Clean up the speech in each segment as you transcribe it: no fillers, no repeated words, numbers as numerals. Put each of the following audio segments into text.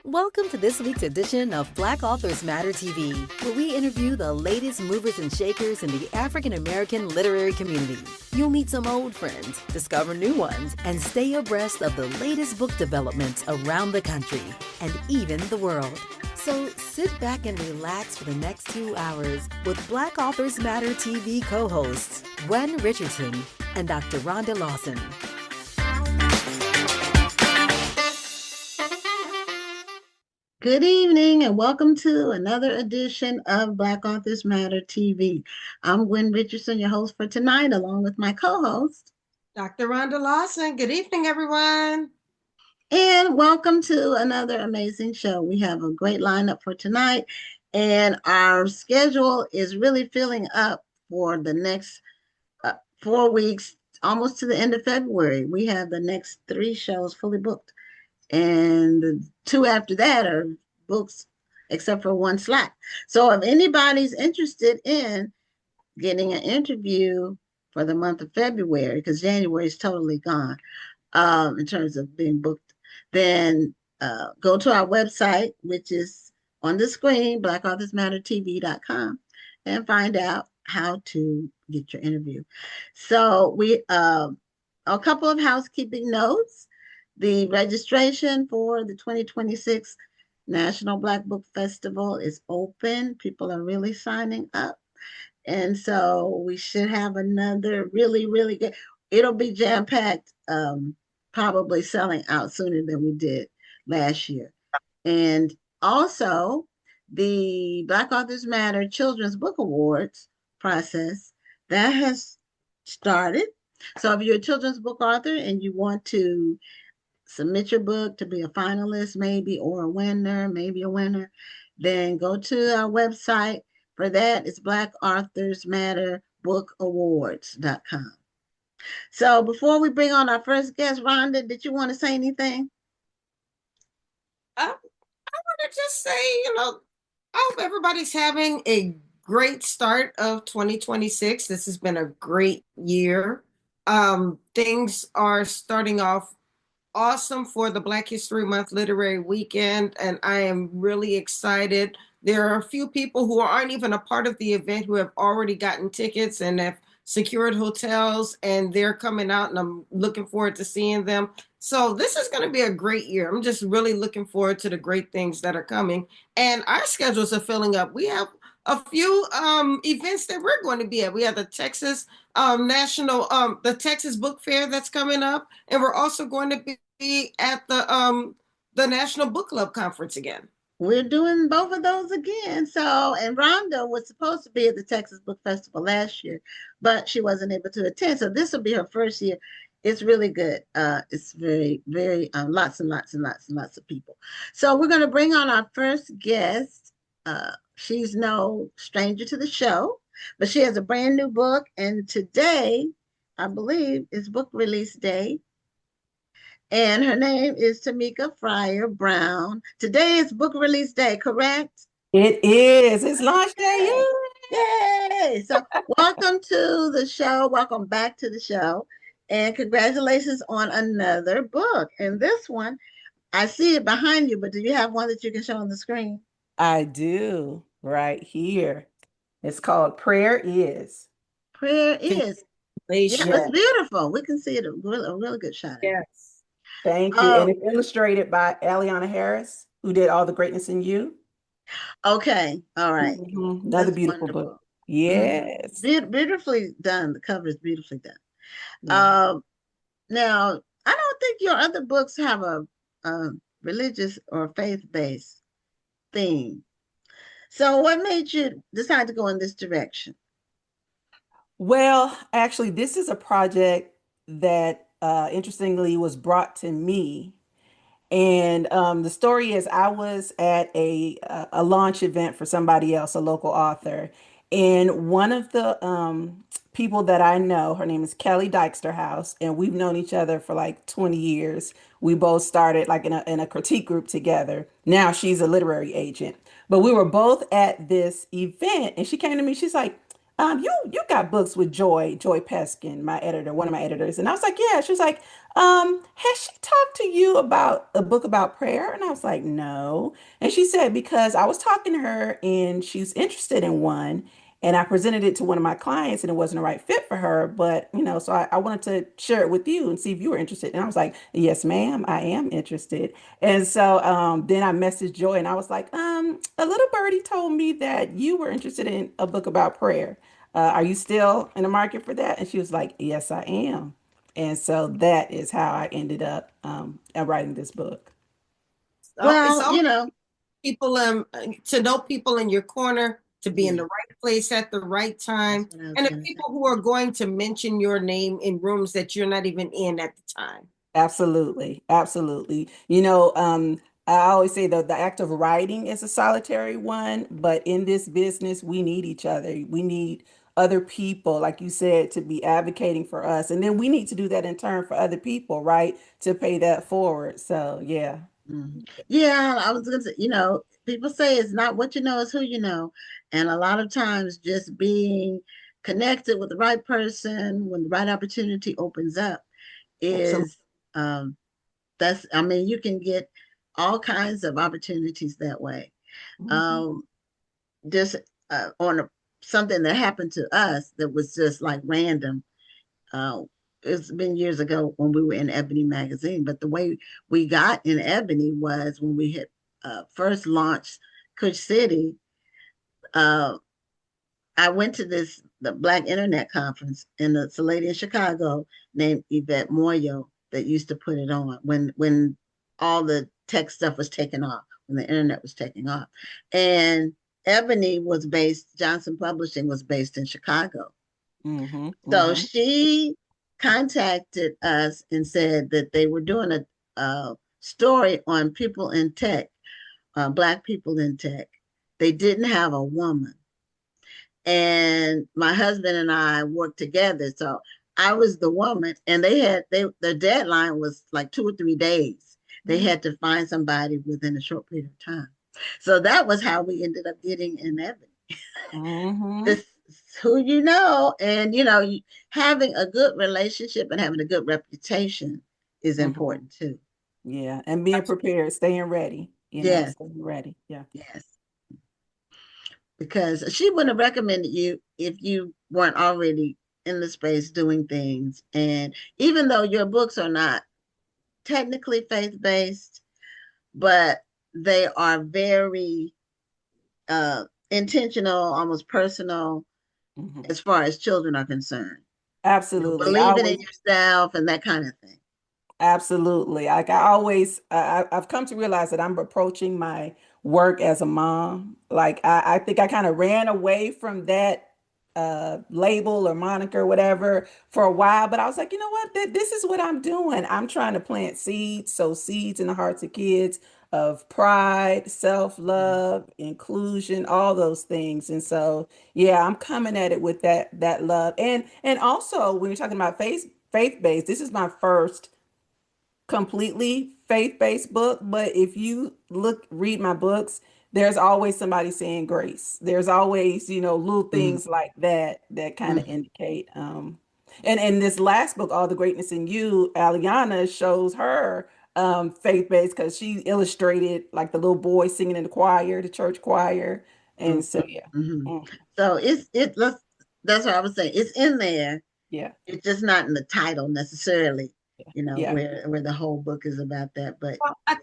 Welcome to this week's edition of Black Authors Matter TV, where we interview the latest movers and shakers in the African American literary community. You'll meet some old friends, discover new ones, and stay abreast of the latest book developments around the country and even the world. So sit back and relax for the next 2 hours with Black Authors Matter TV co-hosts Gwen Richardson and Dr. Rhonda Lawson. Good evening and welcome to another edition of Black Authors Matter TV. I'm Gwen Richardson, your host for tonight, along with my co-host, Dr. Rhonda Lawson. Good evening, everyone. And welcome to another amazing show. We have a great lineup for tonight, and our schedule is really filling up for the next 4 weeks, almost to the end of February. We have the next 3 shows fully booked. And the 2 after that are books, except for 1 slot. So if anybody's interested in getting an interview for the month of February, because January is totally gone in terms of being booked, then go to our website, which is on the screen, blackauthors.mattertv.com, and find out how to get your interview. So we a couple of housekeeping notes. The registration for the 2026 National Black Book Festival is open. People are really signing up. And so we should have another really, really good, it'll be jam-packed, probably selling out sooner than we did last year. And also the Black Authors Matter Children's Book Awards process, that has started. So if you're a children's book author and you want to submit your book to be a finalist, maybe, or a winner, then go to our website. For that, it's blackauthorsmatterBookAwards.com. So before we bring on our first guest, Rhonda, did you want to say anything? I want to just say, I hope everybody's having a great start of 2026. This has been a great year. Things are starting off awesome for the Black History Month Literary Weekend, and I am really excited. There are a few people who aren't even a part of the event who have already gotten tickets and have secured hotels, and they're coming out, and I'm looking forward to seeing them. So this is going to be a great year. I'm just really looking forward to the great things that are coming, and our schedules are filling up. We have a few events that we're going to be at. We have the Texas the Texas Book Fair that's coming up, and we're also going to be at the National Book Club Conference again. We're doing both of those again. So, and Rhonda was supposed to be at the Texas Book Festival last year, but she wasn't able to attend. So this will be her first year. It's really good. It's very, very lots and lots and lots and lots of people. So we're going to bring on our first guest. She's no stranger to the show, but she has a brand new book, and today, I believe, is book release day. And her name is Tameka Fryer Brown. Today is book release day, correct? It is. It's launch day. Yay! So welcome to the show. Welcome back to the show. And congratulations on another book. And this one, I see it behind you, but do you have one that you can show on the screen? I do, right here. It's called Prayer Is. Prayer Is. Yes. Yeah, it's beautiful. We can see it, a really good shot. Yes. Thank you. And it's illustrated by Aliana Harris, who did All the Greatness in You. Okay. All right. Another That's beautiful wonderful. book. Yes. Beautifully done. The cover is beautifully done. Yeah. Now, I don't think your other books have a religious or faith-based theme. So what made you decide to go in this direction? Well, actually, this is a project that interestingly was brought to me. And the story is I was at a launch event for somebody else, a local author. And one of the people that I know, her name is Kelly Dyksterhouse, and we've known each other for like 20 years. We both started like in a critique group together. Now she's a literary agent. But we were both at this event, and she came to me, she's like, you got books with Joy Peskin, my editor, one of my editors. And I was like, yeah. She was like, has she talked to you about a book about prayer? And I was like, no. And she said, because I was talking to her and she's interested in one. And I presented it to one of my clients and it wasn't the right fit for her. But, so I wanted to share it with you and see if you were interested. And I was like, yes, ma'am, I am interested. And so then I messaged Joy and I was like, a little birdie told me that you were interested in a book about prayer. Are you still in the market for that? And she was like, yes, I am. And so that is how I ended up writing this book. It's Well, all people to know people in your corner, to be in the right place at the right time, and the people who are going to mention your name in rooms that you're not even in at the time. Absolutely. Absolutely. I always say that the act of writing is a solitary one, but in this business, we need each other. We need other people, like you said, to be advocating for us. And then we need to do that in turn for other people, right? To pay that forward. So, yeah. Yeah, I was gonna say, people say it's not what you know, it's who you know. And a lot of times just being connected with the right person when the right opportunity opens up Absolutely. is you can get all kinds of opportunities that way. Mhm. Um, just on something that happened to us that was just like random. Uh, it's been years ago when we were in Ebony magazine, but the way we got in Ebony was when we had first launched Kush City. Uh, I went to the Black Internet Conference, and it's a lady in Chicago named Yvette Moyo that used to put it on when all the tech stuff was taking off, when the internet was taking off. And Johnson Publishing was based in Chicago. Mhm. So Mhm. she contacted us and said that they were doing a story on people in tech, Black people in tech. They didn't have a woman. And my husband and I worked together. So I was the woman, and the deadline was like 2 or 3 days. They had to find somebody within a short period of time. So that was how we ended up getting in Ebony. Mhm. This is who you know, and having a good relationship and having a good reputation is Mhm. important too. Yeah. And being prepared, staying ready, Yes, staying ready. Yeah. yes. Because she wouldn't have recommended you if you weren't already in the space doing things. And even though your books are not technically faith-based, but they are very intentional, almost personal Mhm. as far as children are concerned. Absolutely. I Believing in always yourself and that kind of thing. Absolutely. Like I always, I've come to realize that I'm approaching my work as a mom. Like I think I kind of ran away from that label or moniker, whatever, for a while. But I was like, you know what? This is what I'm doing. I'm trying to plant seeds, sow seeds in the hearts of kids of pride, self-love, inclusion, all those things. And so, yeah, I'm coming at it with that love. And also when you're talking about faith-based, this is my first completely faith-based book, but if you read my books, there's always somebody saying grace. There's always, little Mhm, things like that kind of mhm. indicate. And in this last book, All the Greatness in You, Aliana shows her faith-based because she illustrated like the little boy singing in the choir, the church choir. And so yeah. Mhm. Mhm. So that's what I was saying. It's in there. Yeah. It's just not in the title necessarily, Yeah. Yeah. where the whole book is about that. But Well, I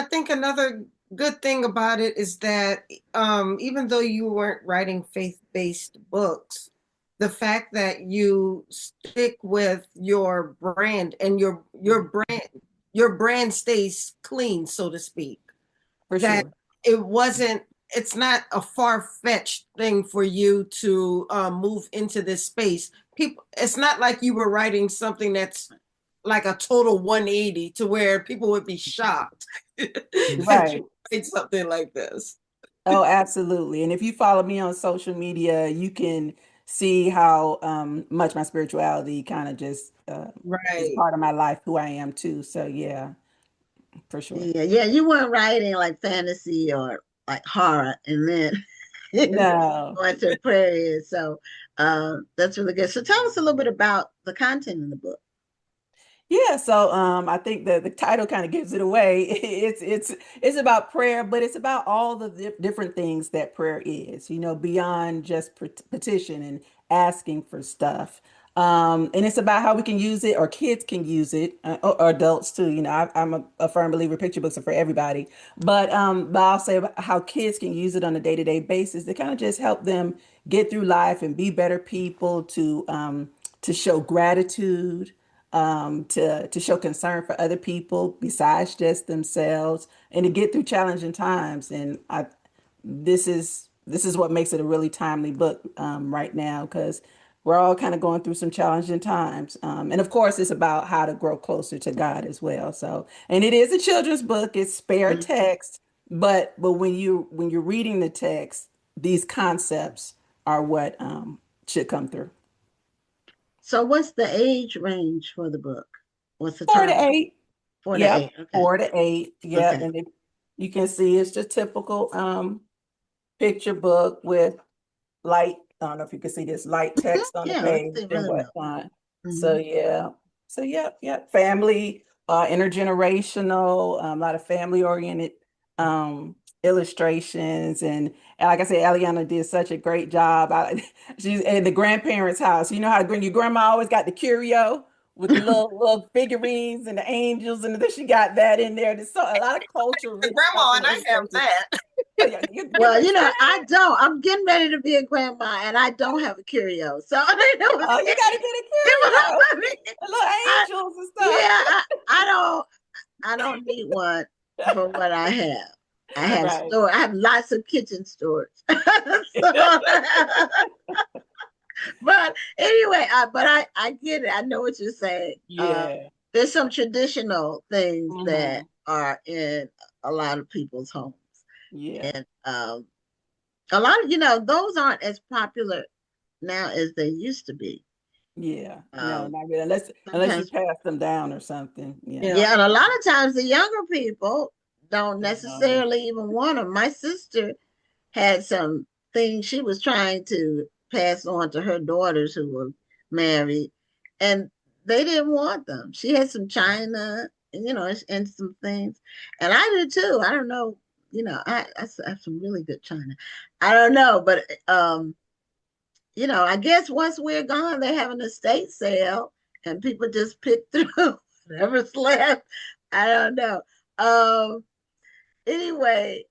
think another good thing about it is that even though you weren't writing faith-based books, the fact that you stick with your brand and your brand stays clean, so to speak. For That sure. it's not a far-fetched thing for you to move into this space. It's not like you were writing something that's like a total 180 to where people would be shocked that Right. you write something like this. Oh, absolutely. And if you follow me on social media, you can see how much my spirituality kind of just is Right. part of my life, who I am too. So yeah, for sure. yeah, you weren't writing like fantasy or like horror, and then No. going to prayer is. So that's really good. So tell us a little bit about the content in the book. Yeah, so I think that the title kind of gives it away. It's about prayer, but it's about all the different things that prayer is, beyond just petition and asking for stuff. And it's about how we can use it, or kids can use it, or adults too. I'm a firm believer picture books are for everybody, but I'll say about how kids can use it on a day-to-day basis to kind of just help them get through life and be better people, to show gratitude, to show concern for other people besides just themselves, and to get through challenging times. And this is what makes it a really timely book right now, because we're all kind of going through some challenging times. And of course, it's about how to grow closer to God as well. So, and it is a children's book. It's spare Mhm. text, but when you're reading the text, these concepts are what should come through. So what's the age range for the book? What's the 4 to 8. 4 to 8? Yep, Okay. 4 to 8. Yep, Okay. and you can see it's just typical picture book with light. I don't know if you can see this light text on the Yeah, I page see and really well. whatnot. So Hmm. yeah, so yep. Family, intergenerational, a lot of family oriented illustrations, and like I said, Eliana did such a great job. She's in the grandparents' house. You know how when your grandma always got the curio with the little figurines and the angels, and then she got that in there. There's a lot of culture The rich stuff grandma in and the I have illustration. that. Oh, yeah, you Well, understand? I don't. I'm getting ready to be a grandma, and I don't have a curio. So Oh, you gotta get a curio. I mean, The little I, angels and stuff. yeah, I don't need one for what I have. Right. I have lots of kitchen storage. So, but anyway, I get it. I know what you're saying. Yeah. There's some traditional things that Hmm. are in a lot of people's homes, Yeah. and a lot of those aren't as popular now as they used to be. Yeah. No, Um, not really. Unless you Sometimes, pass them down or something. Yeah. Yeah. yeah, and a lot of times the younger people don't No. necessarily even want them. My sister had some things she was trying to pass on to her daughters who were married, and they didn't want them. She had some china, and and some things, and I did too. I don't know, I have some really good china. I don't know, but I guess once we're gone, they have an estate sale, and people just pick through whatever's left. I don't know. Um, anyway,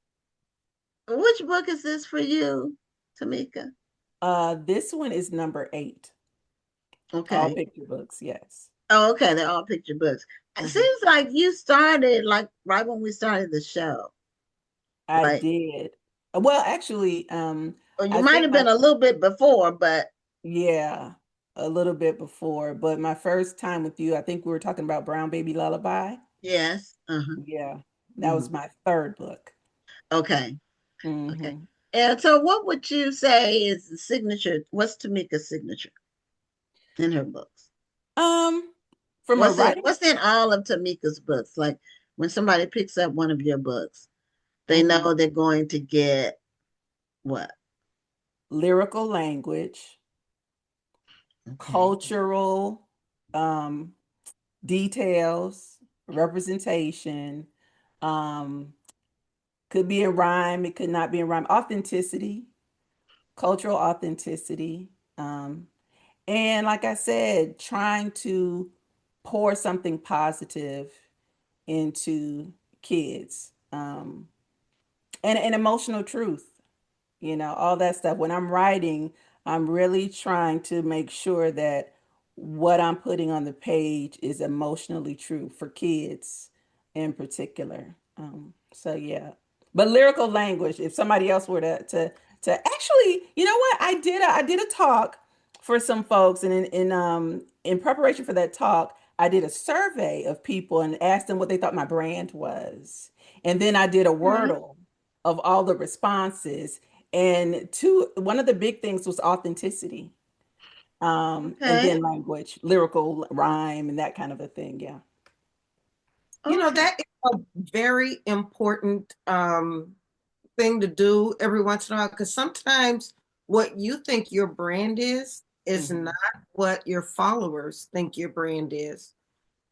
which book is this for you, Tameka? This one is number 8. All Okay. picture books, yes. Oh, okay. They're all picture books. It Hmm. seems like you started like right when we started the show. I Like, did. Well, actually, or you I might think have been a little bit before, but yeah, a little bit before, but my first time with you, I think we were talking about Brown Baby Lullaby. yes. Uh-huh. Yeah, that Hmm. was my third book. Okay. Okay. Hmm. And so what would you say is the signature? What's Tameka's signature in her books? Um, from a writing, What's in all of Tameka's books? Like when somebody picks up one of your books, they mhm, know they're going to get what? lyrical language, Okay. cultural um, details, representation, um, could be in rhyme, it could not be in rhyme, authenticity, cultural authenticity. Um, and like I said, trying to pour something positive into kids, and emotional truth. All that stuff. When I'm writing, I'm really trying to make sure that what I'm putting on the page is emotionally true for kids in particular. So yeah. But lyrical language, if somebody else were to actually, you know what? I did a talk for some folks, and in preparation for that talk, I did a survey of people and asked them what they thought my brand was. And then I did a Mhm. Wordle of all the responses, and one of the big things was authenticity, and Okay. then language, lyrical rhyme, and that kind of a thing. Yeah. You know, Okay. that is a very important thing to do every once in a while, because sometimes what you think your brand is not what your followers think your brand is.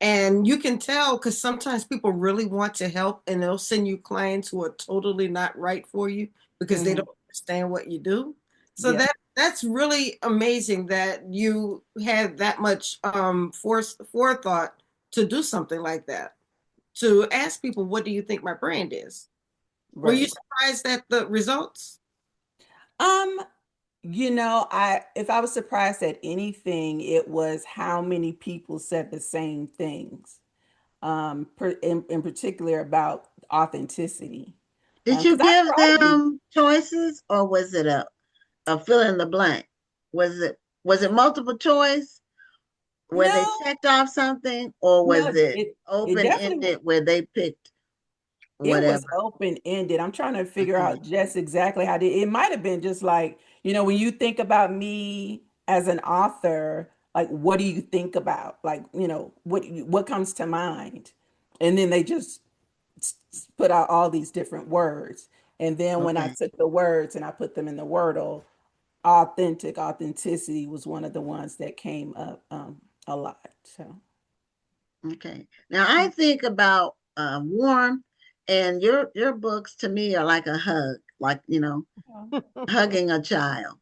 And you can tell because sometimes people really want to help and they'll send you clients who are totally not right for you because they don't understand what you do. So that's really amazing that you had that much forethought to do something like that. To ask people, what do you think my brand is? Were you surprised at the results? If I was surprised at anything, it was how many people said the same things. In particular about authenticity. Did you 'Cause I give told you, them choices, or was it a fill in the blank? Was it multiple choice where they no, checked off something, or no, was it it open definitely ended where they picked it was whatever? open-ended. I'm trying to figure Okay. out just exactly how it might have been just like, when you think about me as an author, like what do you think about? Like, what comes to mind? And then they just put out all these different words. And then when I Okay. took the words and I put them in the Wordle, authenticity was one of the ones that came up a lot. So, Okay. Now I think about warm, and your books to me are like a hug, like hugging a child.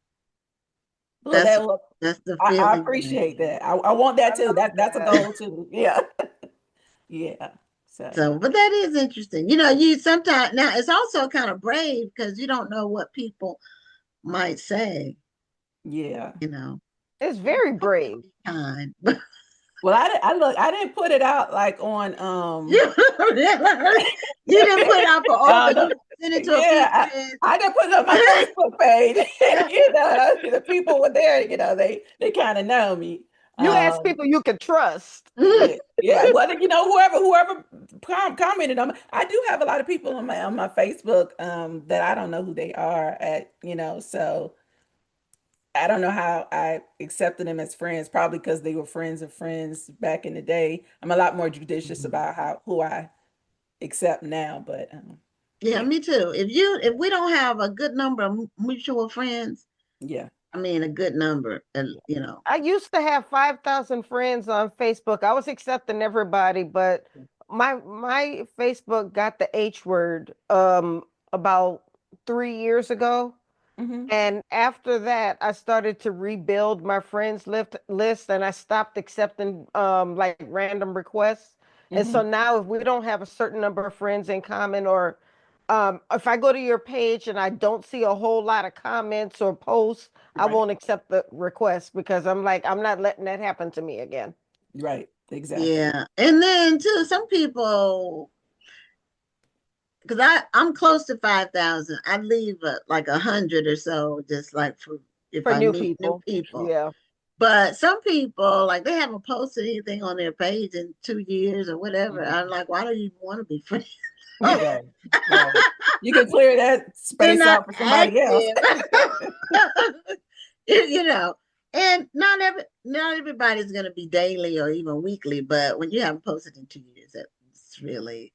well, That's that that's the I feeling that I appreciate get. that. I want that I too. love That's a that. goal too. Yeah, yeah. So, So, but that is interesting. You sometimes, now it's also kind of brave because you don't know what people might say, yeah. you know. It's very brave. Be kind. Well, I didn't put it out like on You you didn't put it out for open. the, You sent it to a few yeah, friends. I didn't put it on my Facebook page. The people were there. They kind of know me. You ask Um, people you can trust. Yeah, yeah. Well, whoever commented on I do have a lot of people on my Facebook that I don't know who they are so I don't know how I accepted them as friends, probably because they were friends of friends back in the day. I'm a lot more judicious about who I accept now, but Yeah, yeah, me too. If we don't have a good number of mutual friends, yeah. I mean a good number, and I used to have 5,000 friends on Facebook. I was accepting everybody, but my Facebook got the H word about 3 years ago. Hmm. And after that, I started to rebuild my friends list and I stopped accepting like random requests. And so Hmm. now if we don't have a certain number of friends in common, or if I go to your page and I don't see a whole lot of comments or posts, I Right, won't accept the request because I'm like, I'm not letting that happen to me again. right, exactly. yeah. And then too, some people, because I'm close to 5,000. I leave like 100 or so, just like for if For I new meet new people. people. Yeah. But some people, like, they haven't posted anything on their page in 2 years or whatever. Mhm. I'm like, why do you want to be friends? Right, right. You can clear that They're space not out for somebody else. active. you know, and not everybody's going to be daily or even weekly. But when you haven't posted in 2 years, that's really,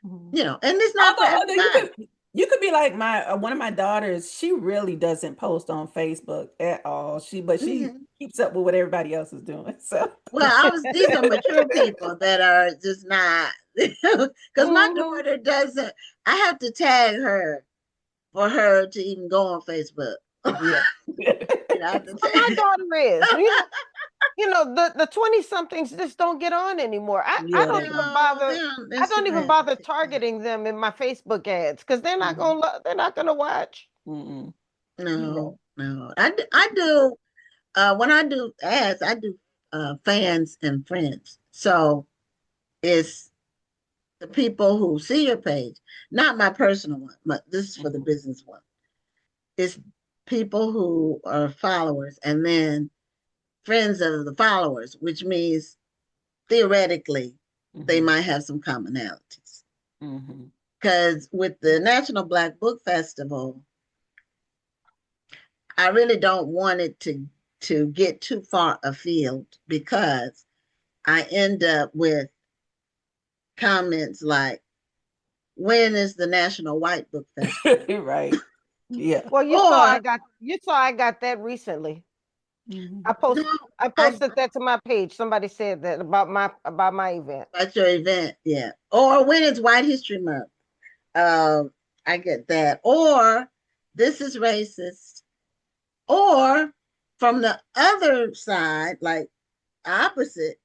Mhm. and it's not for Although everybody. you could be like my one of my daughters. She really doesn't post on Facebook at all. She Mhm. keeps up with what everybody else is doing. So Well, these are mature people that are just not, because my Hmm. daughter doesn't, I have to tag her for her to even go on Facebook. yeah. I have to Well, my tag. daughter is. The 20 somethings just don't get on anymore. I Yeah, don't they even don't. No, bother. they're on I don't even Instagram and bother TikTok. targeting them in my Facebook ads because Mhm. they're not gonna watch. Mm-mm. You're right. No, no. I do when I do ads, I do fans and friends. So it's the people who see your page, not my personal one, but this is for the Mhm. business one. It's people who are followers and then friends of the followers, which means theoretically they Mhm. might have some commonalities. Mhm. Because with the National Black Book Festival, I really don't want it to get too far afield because I end up with comments like, when is the National White Book Festival? Right. Yeah. Well, Or you saw I got that recently. Mhm. no, I I posted that to my page. Somebody said that about my event. at your event, yeah. Or when is White History Month? Um, I get that. Or this is racist. Or from the other side, like opposite,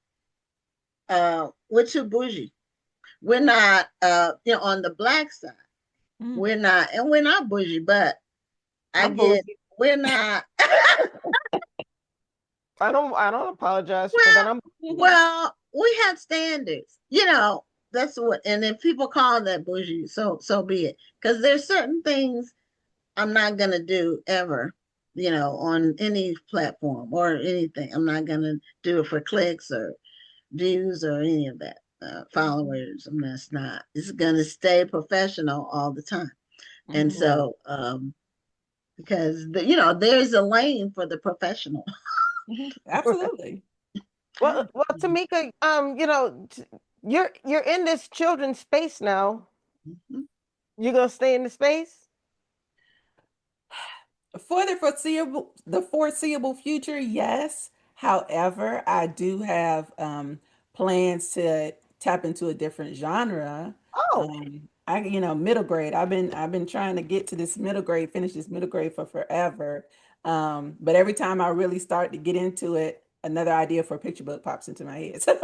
we're too bougie. We're not, on the black side, Mhm. we're not, and we're not bougie, but I I'm get, bougie. we're not. I don't apologize for that. Well, I'm well, we have standards, that's what, and if people call that bougie, so be it. Because there's certain things I'm not gonna do ever, on any platform or anything. I'm not gonna do it for clicks or views or any of that. Followers, and that's not. It's gonna stay professional all the time. And Mhm. right. so, because there's a lane for the professional. Mhm. Absolutely. Well, Tameka, you're in this children's space now. Mhm. You gonna stay in the space? For the foreseeable future, yes. However, I do have plans to tap into a different genre. Oh, Middle grade. I've been trying to get to this middle grade, finish this middle grade for forever. But every time I really start to get into it, another idea for a picture book pops into my head. So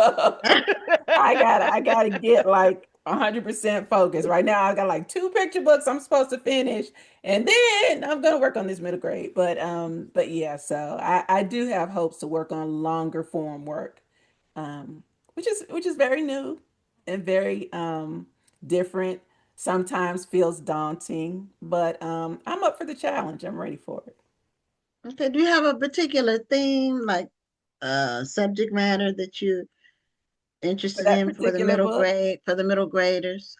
I gotta get like 100% focused. Right now, I got like two picture books I'm supposed to finish, and then I'm gonna work on this middle grade. But yeah, so I do have hopes to work on longer form work, um, which is very new and very different. Sometimes feels daunting, but I'm up for the challenge. I'm ready for it. Okay, do you have a particular theme, like subject matter that you're For interested that in particular book, for the middle graders?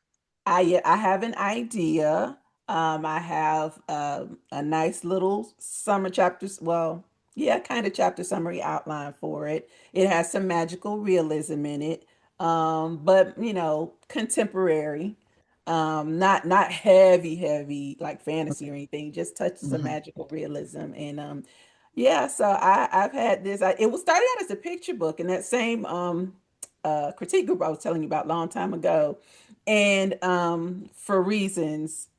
I have an idea. I have a nice little summer chapters. Well, yeah, kind of chapter summary outline for it. It has some magical realism in it, but contemporary. Not heavy, heavy like fantasy or anything. Just touches of Mhm. magical realism, and yeah. So I've had this. It was started out as a picture book, in that same critique group I was telling you about a long time ago. And for reasons,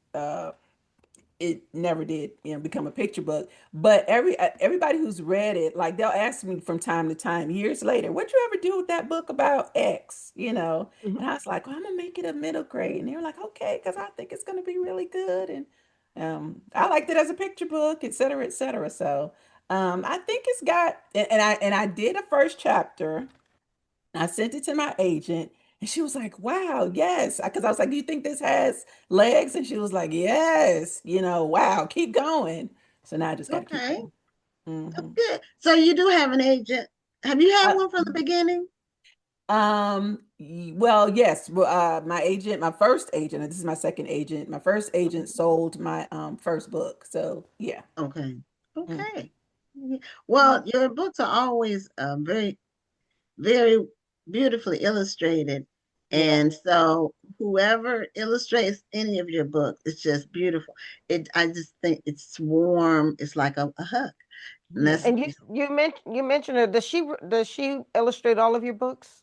it never did, become a picture book. But everybody who's read it, like they'll ask me from time to time, years later, "What'd you ever do with that book about X?" mhm. And I was like, "Well, I'm gonna make it a middle grade," and they were like, "Okay," because I think it's gonna be really good, and I liked it as a picture book, et cetera, et cetera. So I think it's got, and I did a first chapter. I sent it to my agent, and she was like, "Wow, yes." Because I was like, "Do you think this has legs?" And she was like, "Yes." Wow, keep going. So now I just got to keep Okay, going. Hmm. good. So you do have an agent. Have you had Uh, one from the beginning? well, yes. Well, my agent, my first agent, and this is my second agent. My first agent sold my first book. So yeah. Okay. Mm. Okay. Well, your books are always very, very beautifully illustrated. Yeah. And so whoever illustrates any of your books, it's just beautiful. I just think it's warm. It's like a hug. And Yeah. that's, And you mentioned her. Does she illustrate all of your books?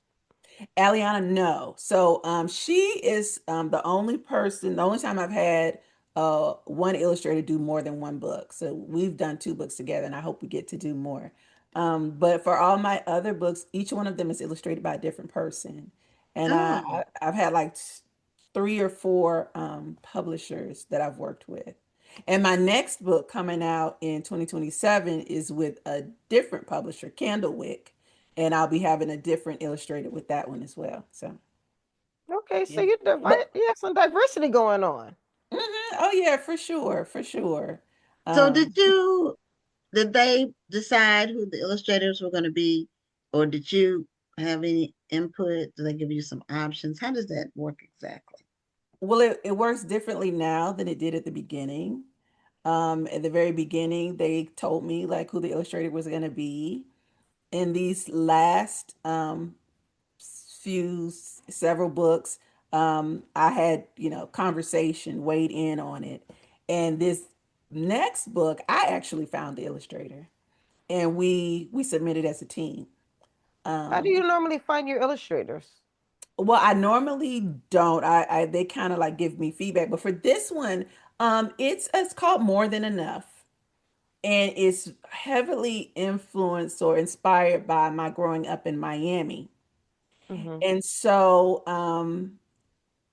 Aliana, no. So she is the only time I've had one illustrator do more than one book. So we've done two books together, and I hope we get to do more. But for all my other books, each one of them is illustrated by a different person. And oh, I've had like three or four publishers that I've worked with. And my next book coming out in 2027 is with a different publisher, Candlewick, and I'll be having a different illustrator with that one as well. So Okay, so yeah, but you have some diversity going on. oh yeah, for sure, for sure. so Um, did they decide who the illustrators were going to be, or did you have any input? Do they give you some options? How does that work exactly? well, it works differently now than it did at the beginning. At the very beginning, they told me like who the illustrator was going to be. In these last several books, I had, conversation, weighed in on it. And this next book, I actually found the illustrator and we submitted as a team. How do Um, you normally find your illustrators? well, I normally don't. I they kind of like give me feedback, but for this one, it's called More Than Enough, and it's heavily influenced or inspired by my growing up in Miami. Hmm. And so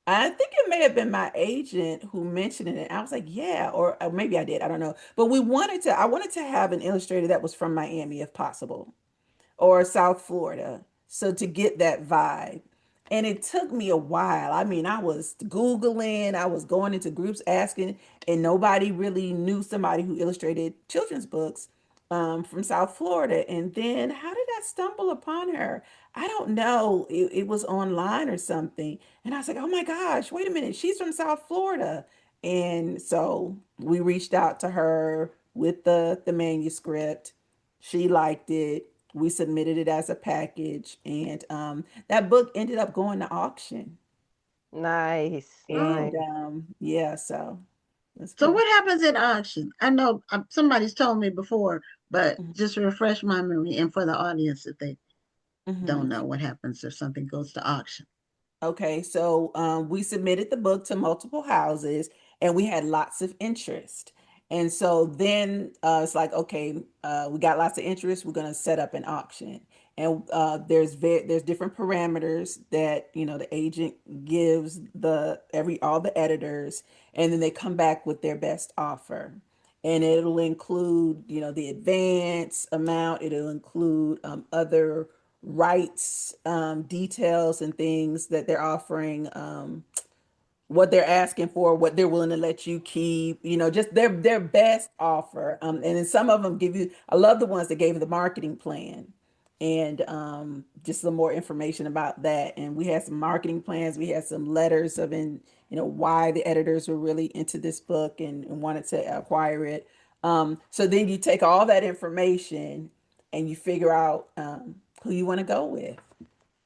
I think it may have been my agent who mentioned it. I was like, yeah, or maybe I did. I don't know. But I wanted to have an illustrator that was from Miami if possible, or South Florida. So to get that vibe. And it took me a while. I mean, I was Googling, I was going into groups asking, and nobody really knew somebody who illustrated children's books from South Florida. And then how did I stumble upon her? I don't know. It was online or something. And I was like, oh my gosh, wait a minute. She's from South Florida. And so we reached out to her with the manuscript. She liked it. We submitted it as a package, and that book ended up going to auction. Nice, And Oh, nice. yeah, so that's so cool. what happens at auction? I know somebody's told me before, but Mhm. just to refresh my memory and for the audience if they don't Mhm. know what happens if something goes to auction. Okay, so we submitted the book to multiple houses and we had lots of interest. And so then it's like, okay, we got lots of interest. We're going to set up an auction. And there's different parameters that, the agent gives all the editors, and then they come back with their best offer. And it'll include, the advance amount. It'll include other rights, details, and things that they're offering, what they're asking for, what they're willing to let you keep, just their best offer. And then some of them give you. I love the ones that gave the marketing plan and just some more information about that. And we had some marketing plans. We had some letters of why the editors were really into this book and wanted to acquire it. So then you take all that information and you figure out who you want to go with.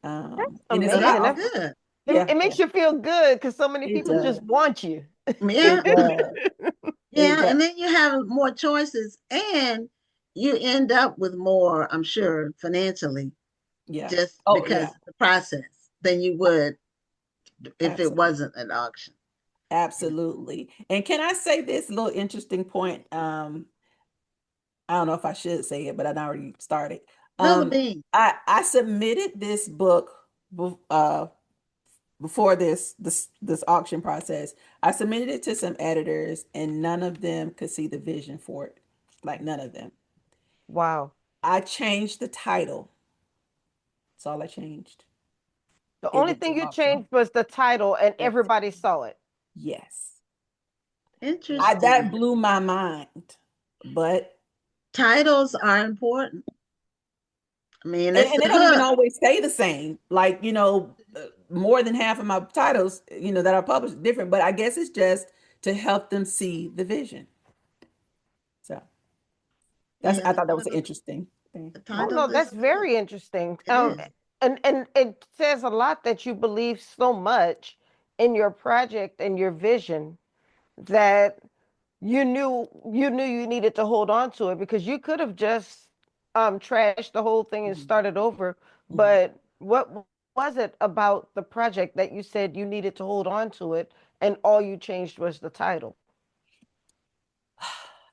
And it's Oh, not Amazing. that's That's, often, good. it, yeah, it yeah, makes you feel good because so many it people just does. want you. Yeah. It does. It Yeah, does. and then you have more choices and you end up with more, I'm sure, financially, Yeah. just Oh, because yeah. of the process than you would if it Absolutely. wasn't an auction. Absolutely. And can I say this little interesting point? I don't know if I should say it, but I already started. Bill the Um, bean. I submitted this book before this auction process. I submitted it to some editors, and none of them could see the vision for it. Like none of them. Wow. I changed the title. That's all I changed. The It only went to thing you auction. changed was the title, and That's everybody saw it. yes. That Interesting. blew my mind. But Titles are important. I mean, it's and the they don't even hook. always stay the same. Like, more than half of my titles, that I publish different, but I guess it's just to help them see the vision. So Yeah, I thought that was an interesting thing. the Oh titles no, is that's good. very interesting. It is. And it says a lot that you believe so much in your project and your vision that you knew you needed to hold on to it because you could have just trashed the whole thing and Mhm, started over. mhm. But what was it about the project that you said you needed to hold on to it and all you changed was the title?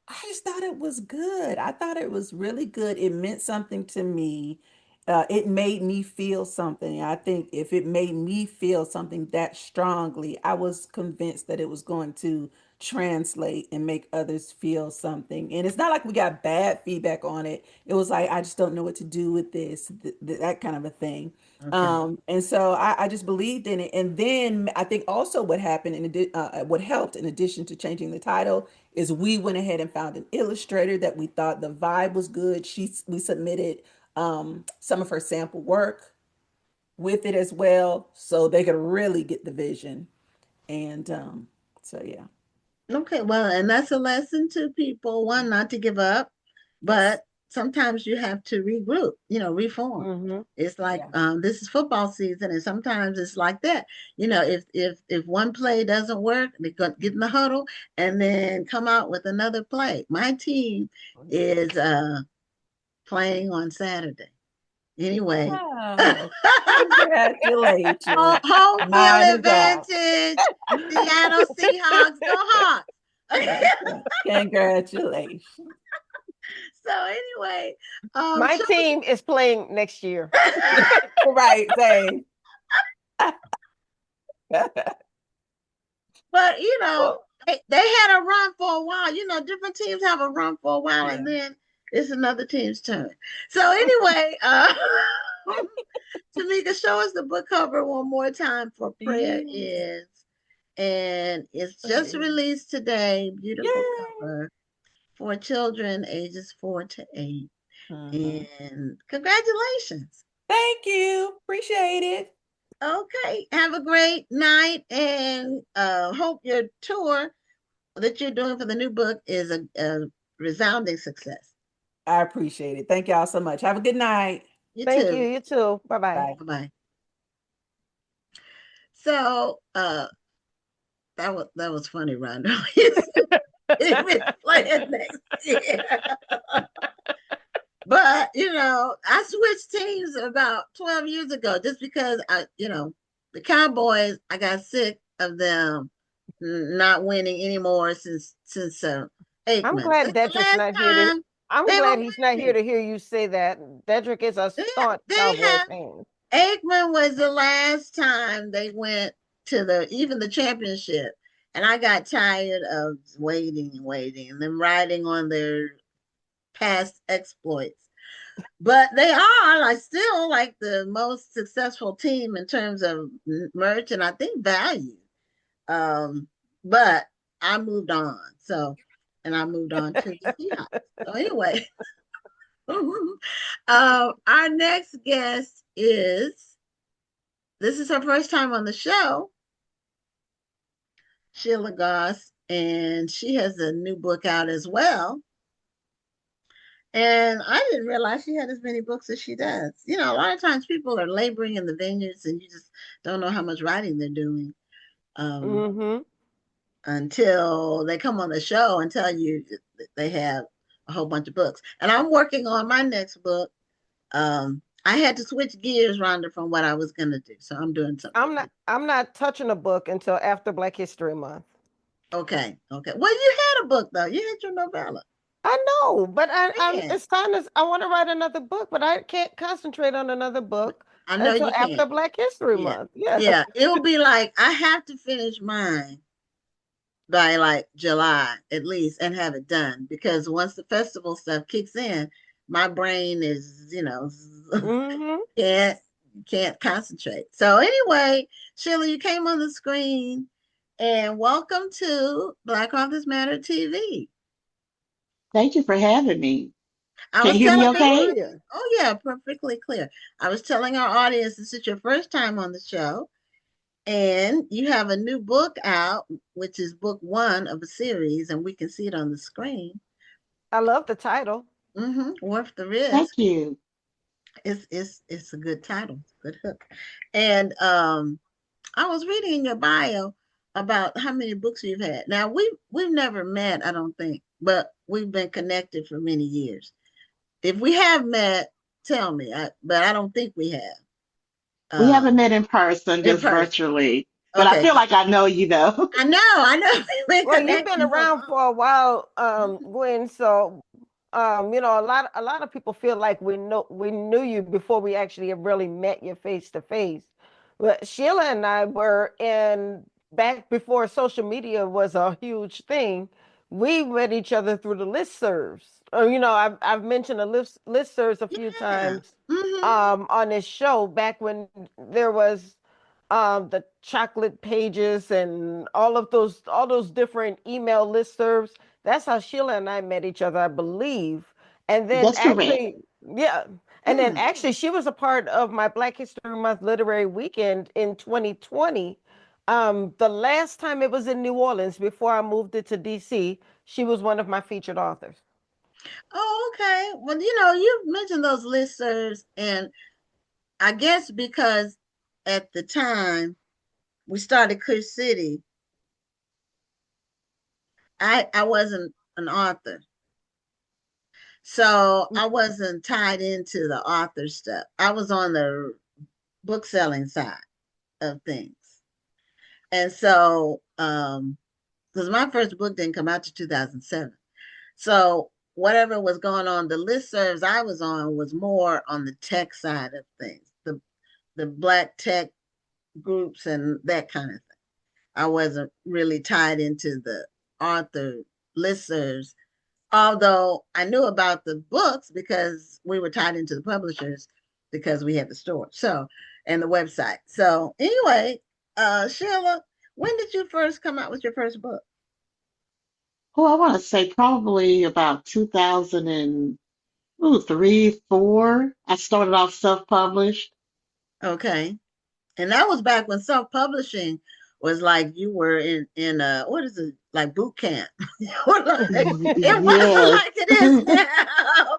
I just thought it was good. I thought it was really good. It meant something to me. It made me feel something. I think if it made me feel something that strongly, I was convinced that it was going to translate and make others feel something. And it's not like we got bad feedback on it. It was like, I just don't know what to do with this, that kind of a thing. Okay. And so I just believed in it. And then I think also what happened what helped in addition to changing the title is we went ahead and found an illustrator that we thought the vibe was good. We submitted some of her sample work with it as well, so they could really get the vision. And so yeah, Okay. Well, and that's a lesson to people. One, not to give up, yes, but sometimes you have to regroup, reform. Mm-hmm. It's like Yeah. this is football season, and sometimes it's like that. If one play doesn't work, they get in the huddle and then come out with another play. My team is playing on Saturday. Anyway, Oh, congratulations. home Mine field is out. advantage. Seattle Seahawks, go Hawks. Congratulations. So anyway, My so team is playing next year. Right, same. but Well, they had a run for a while. Different teams have a run for a while, yeah. and then it's another team's turn. So anyway, Tameka, show us the book cover one more time for Prayer Yes. Is. And it's just Okay. released today. Beautiful Yay. cover for children ages 4 to 8. Mhm. And congratulations. Thank you. Appreciate it. Okay. Have a great night, and hope your tour that you're doing for the new book is a resounding success. I appreciate it. Thank y'all so much. Have a good night. You Thank you. too. You too. Bye-bye. Bye. Bye-bye. So that was funny, Rondo. He's playing next year. But I switched teams about 12 years ago just because the Cowboys, I got sick of them not winning anymore since I'm Aikman. glad That's the Dedric's last not here to. time I'm they glad were he's not here winning. to hear you say that. Dedric is a They, staunch they Cowboy have fan. Aikman was the last time they went to the championship. And I got tired of waiting and waiting and them riding on their past exploits. But they are still like the most successful team in terms of merch and I think value. But I moved on. And I moved on to the Seahawks. So anyway, our next guest this is her first time on the show, Shelia Goss, and she has a new book out as well. And I didn't realize she had as many books as she does. A lot of times people are laboring in the vineyards and you just don't know how much writing they're doing Mm-hmm. until they come on the show and tell you that they have a whole bunch of books. And I'm working on my next book. I had to switch gears, Rhonda, from what I was going to do. So I'm doing something I'm not. different. I'm not touching a book until after Black History Month. Okay. Okay. Well, you had a book, though. You had your novella. I know, but I'm. Man, It's time to. I want to write another book, but I can't concentrate on another book I know until you after can't. Black History Yeah. Month. Yeah. Yeah. It'll be like I have to finish mine by like July at least and have it done because once the festival stuff kicks in, my brain is, Mm-hmm. can't concentrate. So anyway, Shelia, you came on the screen and welcome to Black Authors Matter TV. Thank you for having me. I Can was you hear me telling our okay? audience, oh yeah, perfectly clear. I was telling our audience this is your first time on the show. And you have a new book out, which is book 1 of a series, and we can see it on the screen. I love the title. Worth the risk. Thank you. It's a good title, good hook. And I was reading in your bio about how many books you've had. Now we've never met, I don't think, but we've been connected for many years. If we have met, tell me. But I don't think we have. We haven't met in person, In just person. virtually, but I Okay. feel like I know you though. I know. We've been Well, you've been connected for around long. for a while, Mhm. Gwen. So, a lot of people feel like we knew you before we actually have really met you face to face. But Sheila and I were in back before social media was a huge thing. We met each other through the listservs. I've mentioned the listservs a few Yeah. times Hmm. on this show back when there was the chocolate pages and all those different email listservs. That's how Sheila and I met each other, I believe. And then That's correct. actually, yeah, and then Hmm. actually she was a part of my Black History Month literary weekend in 2020. The last time it was in New Orleans before I moved it to DC, she was one of my featured authors. Oh, okay. Well, you mentioned those listservs, and I guess because at the time we started Kush City, I wasn't an author. So I wasn't tied into the author stuff. I was on the book selling side of things. And so, because my first book didn't come out to 2007. So whatever was going on, the listservs I was on was more on the tech side of things, the Black tech groups and that kind of thing. I wasn't really tied into the author listservs, although I knew about the books because we were tied into the publishers because we had the store. So, and the website. So anyway, Sheila, when did you first come out with your first book? Oh, I want to say probably about 2003, 4. I started off self-published. Okay. And that was back when self-publishing was like you were in what is it, like boot camp. It wasn't Yes, like it is now.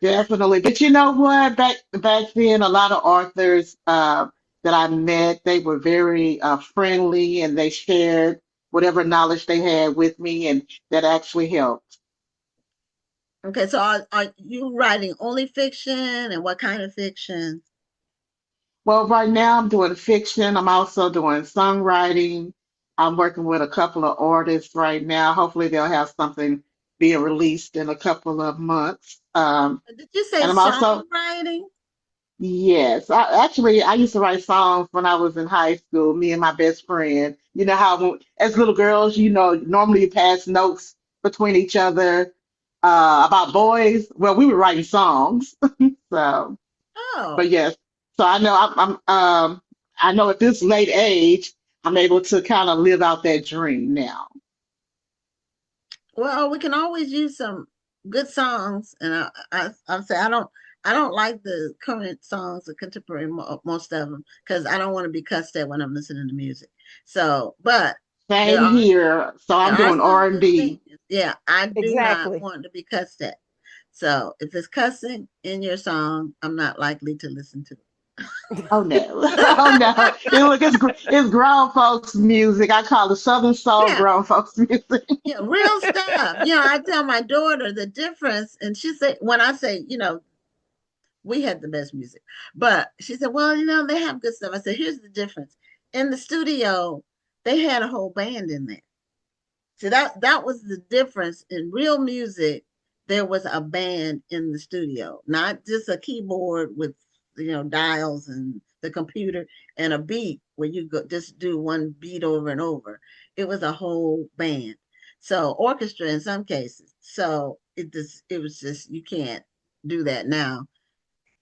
definitely. But you know what? Back then, a lot of authors that I met, they were very friendly, and they shared whatever knowledge they had with me, and that actually helped. Okay, so are you writing only fiction, and what kind of fiction? Well, right now I'm doing fiction. I'm also doing songwriting. I'm working with a couple of artists right now. Hopefully, they'll have something being released in a couple of months. Did you say And I'm also, songwriting? yes, I used to write songs when I was in high school, me and my best friend. You know how as little girls, normally you pass notes between each other about boys. Well, we were writing songs. So. Oh, But yes, so I know I know at this late age I'm able to kind of live out that dream now. well, we can always use some good songs, and I say I don't like the current songs, the contemporary most of them, because I don't want to be cussed at when I'm listening to music. So, but there Same are here. So there I'm are doing some R and good B. singers. Yeah, I do not Exactly. want to be cussed at. So if it's cussing in your song, I'm not likely to listen to Oh no, oh it. no! It's grown folks music. I call it Southern soul Yeah, grown folks music. yeah, real stuff. I tell my daughter the difference, and she said, when I say, we had the best music, but she said, well, they have good stuff. I said, here's the difference. In the studio, they had a whole band in there. So that was the difference. In real music, there was a band in the studio, not just a keyboard with dials and the computer and a beat where you go just do one beat over and over. It was a whole band. So orchestra in some cases. So it was just you can't do that now.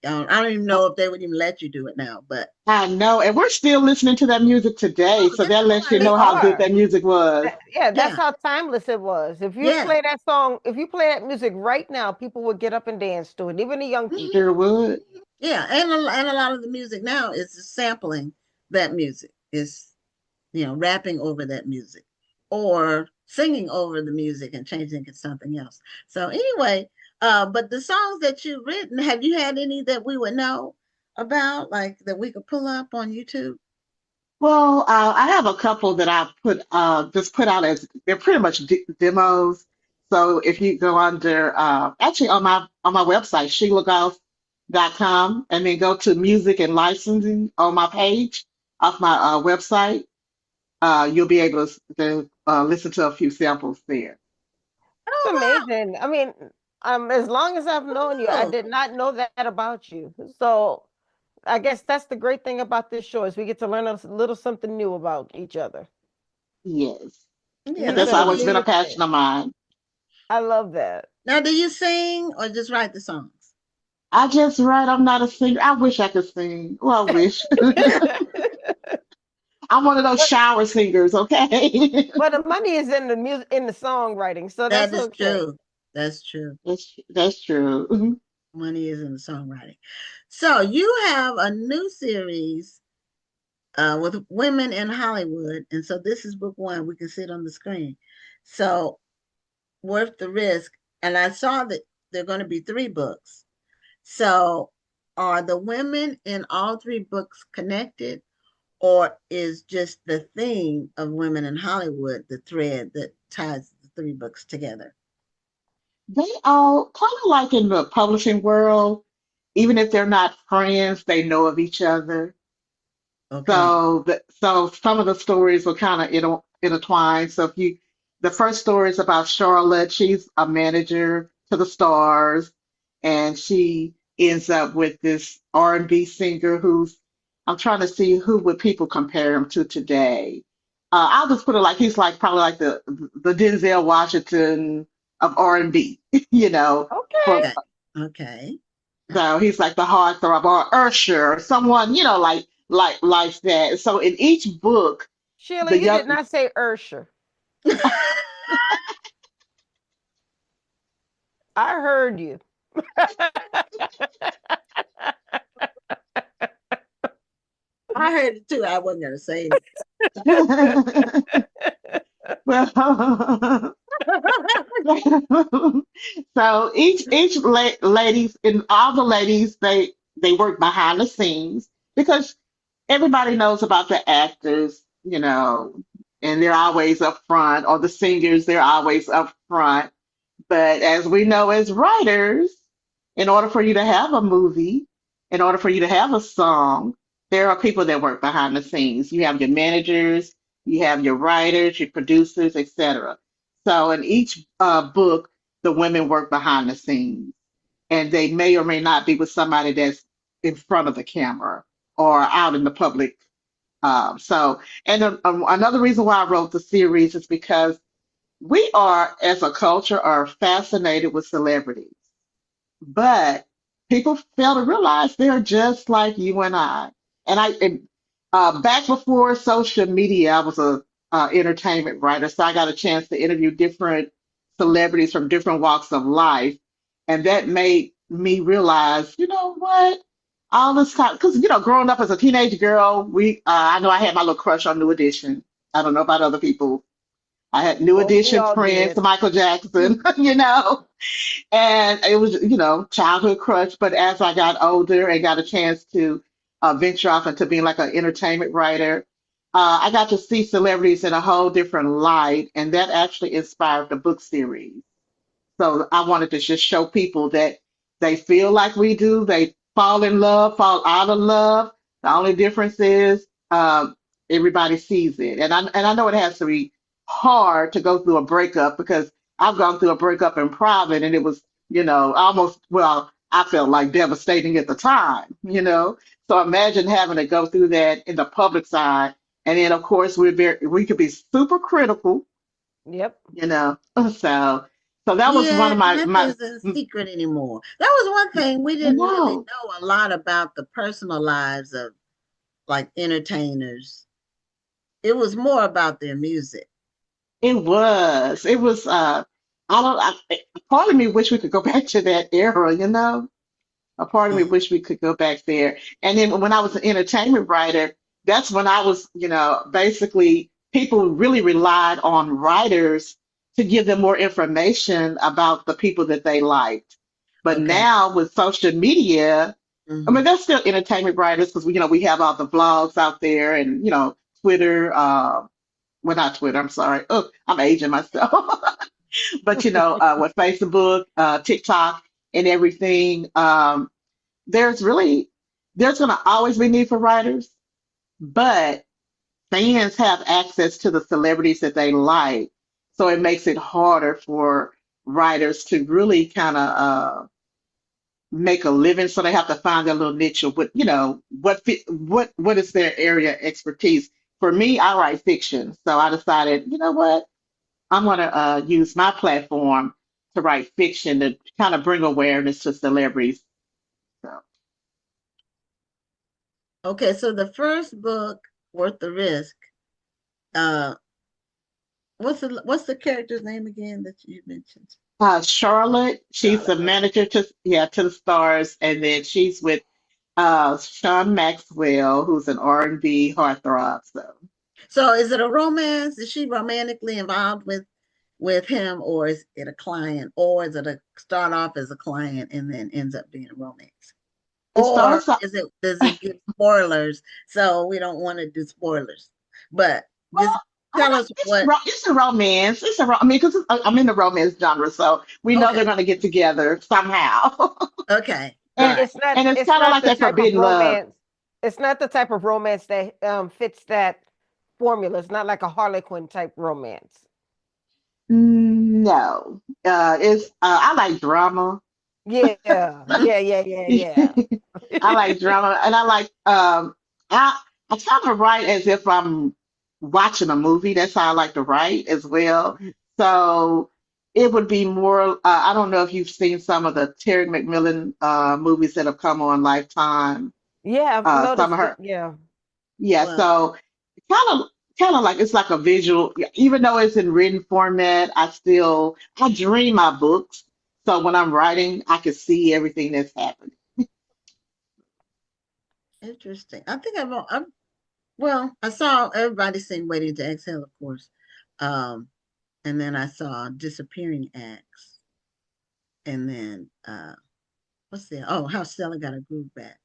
I don't even know if they would even let you do it now, but I know, and we're still listening to that music today, oh so yeah, that oh, lets I you We know listen how to good are. that music was. Yeah, that's yeah, how timeless it was. If you yeah. play that song, if you play that music right now, people would get up and dance to it, even the young Mhm. people. Sure would. Yeah, and a lot of the music now is just sampling that music, is rapping over that music or singing over the music and changing it to something else. So anyway, but the songs that you've written, have you had any that we would know about, like that we could pull up on YouTube? Well, I have a couple that I just put out as they're pretty much demos. So if you go under actually on my website, SheilaGoss.com, and then go to music and licensing on my page off my website, you'll be able to listen to a few samples there. It's Oh wow. amazing. I mean, as long as I've known you, I Oh, did not know that about you. So I guess that's the great thing about this show is we get to learn a little something new about each other. Yes, yeah, but Me that's that's too. always Me been a the amazing. passion same. of mine. I love that. Now, do you sing or just write the songs? I just write. I'm not a singer. I wish I could sing. Well, I wish. I'm one of those But shower singers, okay? but the money is in the music in the songwriting, so that's That is okay. true. That's true. That's true. Money is in the songwriting. So you have a new series with women in Hollywood, and so this is book one. We can see it on the screen. So worth the risk. and I saw that there are going to be 3 books. So are the women in all 3 books connected, or is just the theme of women in Hollywood the thread that ties the 3 books together? They all kind of like in the publishing world, even if they're not friends, they know of each other. Okay. So some of the stories were kind of intertwined. So if you, the first story is about Charlotte. She's a manager to the stars, and she ends up with this R&B singer who's, I'm trying to see who would people compare him to today. I'll just put it like he's like probably like the Denzel Washington of R&B, you know, Okay. for Okay. Okay. so he's like the heartthrob or Ursher or someone, you know, like that. So in each book, Sheila, the you young did not say Ursher. I heard you. I heard it too. I wasn't going to say anything. well, so ladies and all the ladies they work behind the scenes because everybody knows about the actors, you know, and they're always up front, or the singers, they're always up front. But as we know as writers, in order for you to have a movie, in order for you to have a song, there are people that work behind the scenes. You have your managers, you have your writers, your producers, etc. So in each book, the women work behind the scenes, and they may or may not be with somebody that's in front of the camera or out in the public. Another reason why I wrote the series is because we are, as a culture, are fascinated with celebrities, but people fail to realize they're just like you and I. Back before social media, I was a entertainment writer, so I got a chance to interview different celebrities from different walks of life, and that made me realize, you know what? All this time, because you know, growing up as a teenage girl, I know I had my little crush on New Edition. I don't know about other people. I had New Oh, we Edition, all Prince, did. Michael Jackson, you know, and it was, you know, childhood crush. But as I got older and got a chance to venture off into being like an entertainment writer, I got to see celebrities in a whole different light, and that actually inspired the book series. So I wanted to just show people that they feel like we do. They fall in love, fall out of love. The only difference is everybody sees it. And I know it has to be hard to go through a breakup because I've gone through a breakup in private and it was, you know, almost, well, I felt like devastating at the time, you know. So imagine having to go through that in the public side. And then of course we could be super critical, Yep. you know. So that was one Yeah, of my nothing's a secret anymore. That was one thing we didn't really no, know a lot about the personal lives of like entertainers. It was more about their music. it was I don't part of me wish we could go back to that era, you know. A part of me Uh, wish we could go back there. And then when I was an entertainment writer, that's when I was, you know, basically people really relied on writers to give them more information about the people that they liked. But okay. now with social media, I mean, Hmm. there's still entertainment writers because you know we have all the blogs out there and you know Twitter. Well, not Twitter. I'm sorry. Oh, I'm aging myself. But you know, with Facebook, TikTok, and everything. There's really there's going to always be need for writers, but fans have access to the celebrities that they like, so it makes it harder for writers to really kind of make a living. So they have to find their little niche of what you know what is their area of expertise. For me, I write fiction, so I decided, you know what, I'm going to use my platform to write fiction to kind of bring awareness to celebrities. So. Okay, so the first book, Worth the Risk, uh, what's the character's name again that you mentioned? Charlotte, she's the Charlotte. Okay. manager to the stars, and then she's with Sean Maxwell, who's an R&B heartthrob. So So is it a romance? Is she romantically involved with with him, or is it a client, or is it a start off as a client and then ends up being a romance? It Or starts off, does it give spoilers? So we don't want to do spoilers, but just well, tell us what. it's a romance. I mean, because I'm in the romance genre, so we know Okay, they're going to get together somehow. okay, all But and right. and it's it's kind of not like the that type of forbidden love. romance. It's not the type of romance that fits that formula. It's not like a Harlequin type romance. No, it's I like drama. Yeah, yeah, yeah, yeah, yeah. I like drama, and I like I kind of write as if I'm watching a movie. That's how I like to write as well. So it would be more. I don't know if you've seen some of the Terry McMillan movies that have come on Lifetime. Yeah, I've Some of noticed it. her, Yeah. yeah. Well, So kind of like it's like a visual. Even though it's in written format, I dream my books. So when I'm writing, I can see everything that's happening. interesting. I think well, I saw everybody sing Waiting to Exhale, of course. Um, and then I saw Disappearing Acts. And then what's the How Stella Got Her Groove Back.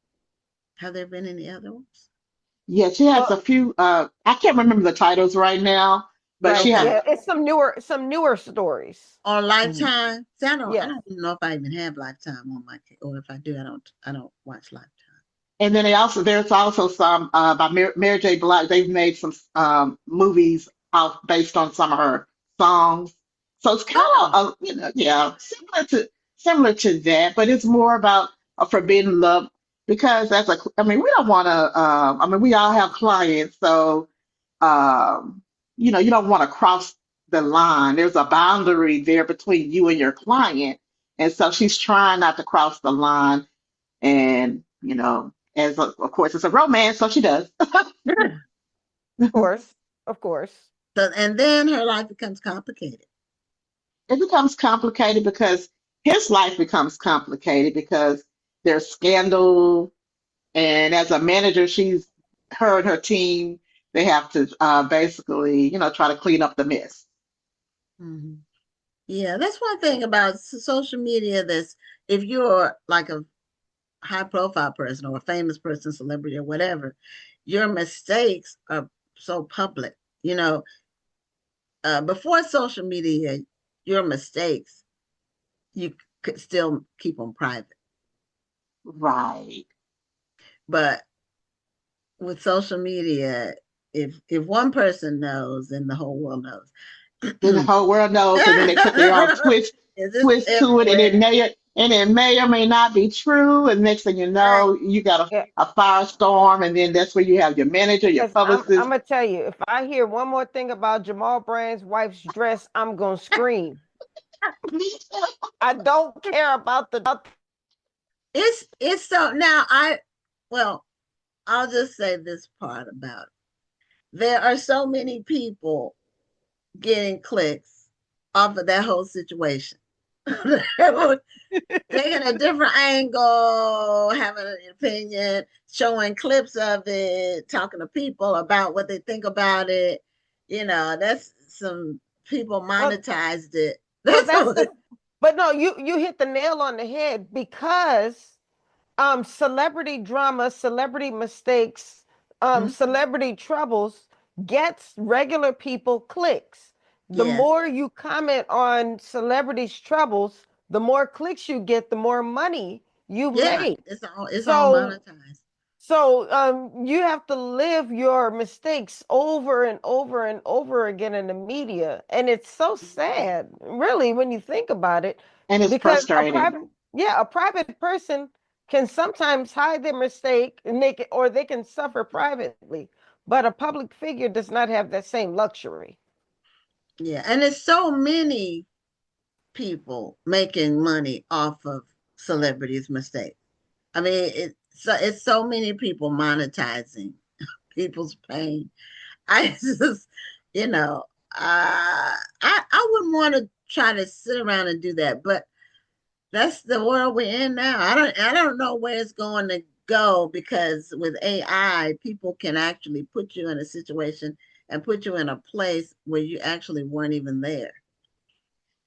Have there been any other ones? Yeah, she has a Well, few. I can't remember the titles right now, but right. she has. Okay. Yeah, it's some newer stories. On Mhm. Lifetime. See, I Yes. don't even know if I even have Lifetime on my or if I do, I don't watch Lifetime. And then there's also some by Mary J. Blige. They've made some movies out based on some of her songs. So it's kind of Oh, yeah, similar to that, but it's more about a forbidden love because I mean, we don't want to. I mean, we all have clients, so um, you don't want to cross the line. There's a boundary there between you and your client, and so she's trying not to cross the line. And of course, it's a romance, so she does. Of course. Of course. so and then her life becomes complicated. It becomes complicated because his life becomes complicated because there's scandal, and as a manager, her and her team. They have to basically, try to clean up the mess. Mhm. Yeah, that's one thing about social media. That's if you're like a high profile person or a famous person, celebrity or whatever, your mistakes are so public. You know, before social media, your mistakes you could still keep them private, Right. but with social media, if one person knows, then the whole world knows. Then the whole world knows, and then they put their own twist It's just twist to it, and everywhere. it may or may not be true. And next thing you Right. know, you got Yeah. a firestorm, and then that's where you have your manager, your Because I'm publicist. gonna tell you, if I hear one more thing about Jamal Brand's wife's dress, I'm gonna scream. I don't care about the. It's so now well, I'll just say this part about it. There are so many people getting clicks off of that whole situation. Taking a different angle, having an opinion, showing clips of it, talking to people about what they think about it. That's some people Well, monetized it. well, That's that's the. what, But no, you hit the nail on the head because celebrity drama, celebrity mistakes, Mhm. celebrity troubles gets regular people clicks. The Yeah, more you comment on celebrities' troubles, the more clicks you get, the more money you yeah. make. It's all So monetized. you have to live your mistakes over and over and over again in the media. And it's so sad, really, when you think about it, And it's because frustrating. a private person can sometimes hide their mistake and or they can suffer privately. But a public figure does not have that same luxury. Yeah, and it's so many people making money off of celebrities' mistakes. I mean, it's so many people monetizing people's pain. I just, you know, I wouldn't want to try to sit around and do that, but that's the world we're in now. I don't know where it's going to go because with AI, people can actually put you in a situation and put you in a place where you actually weren't even there.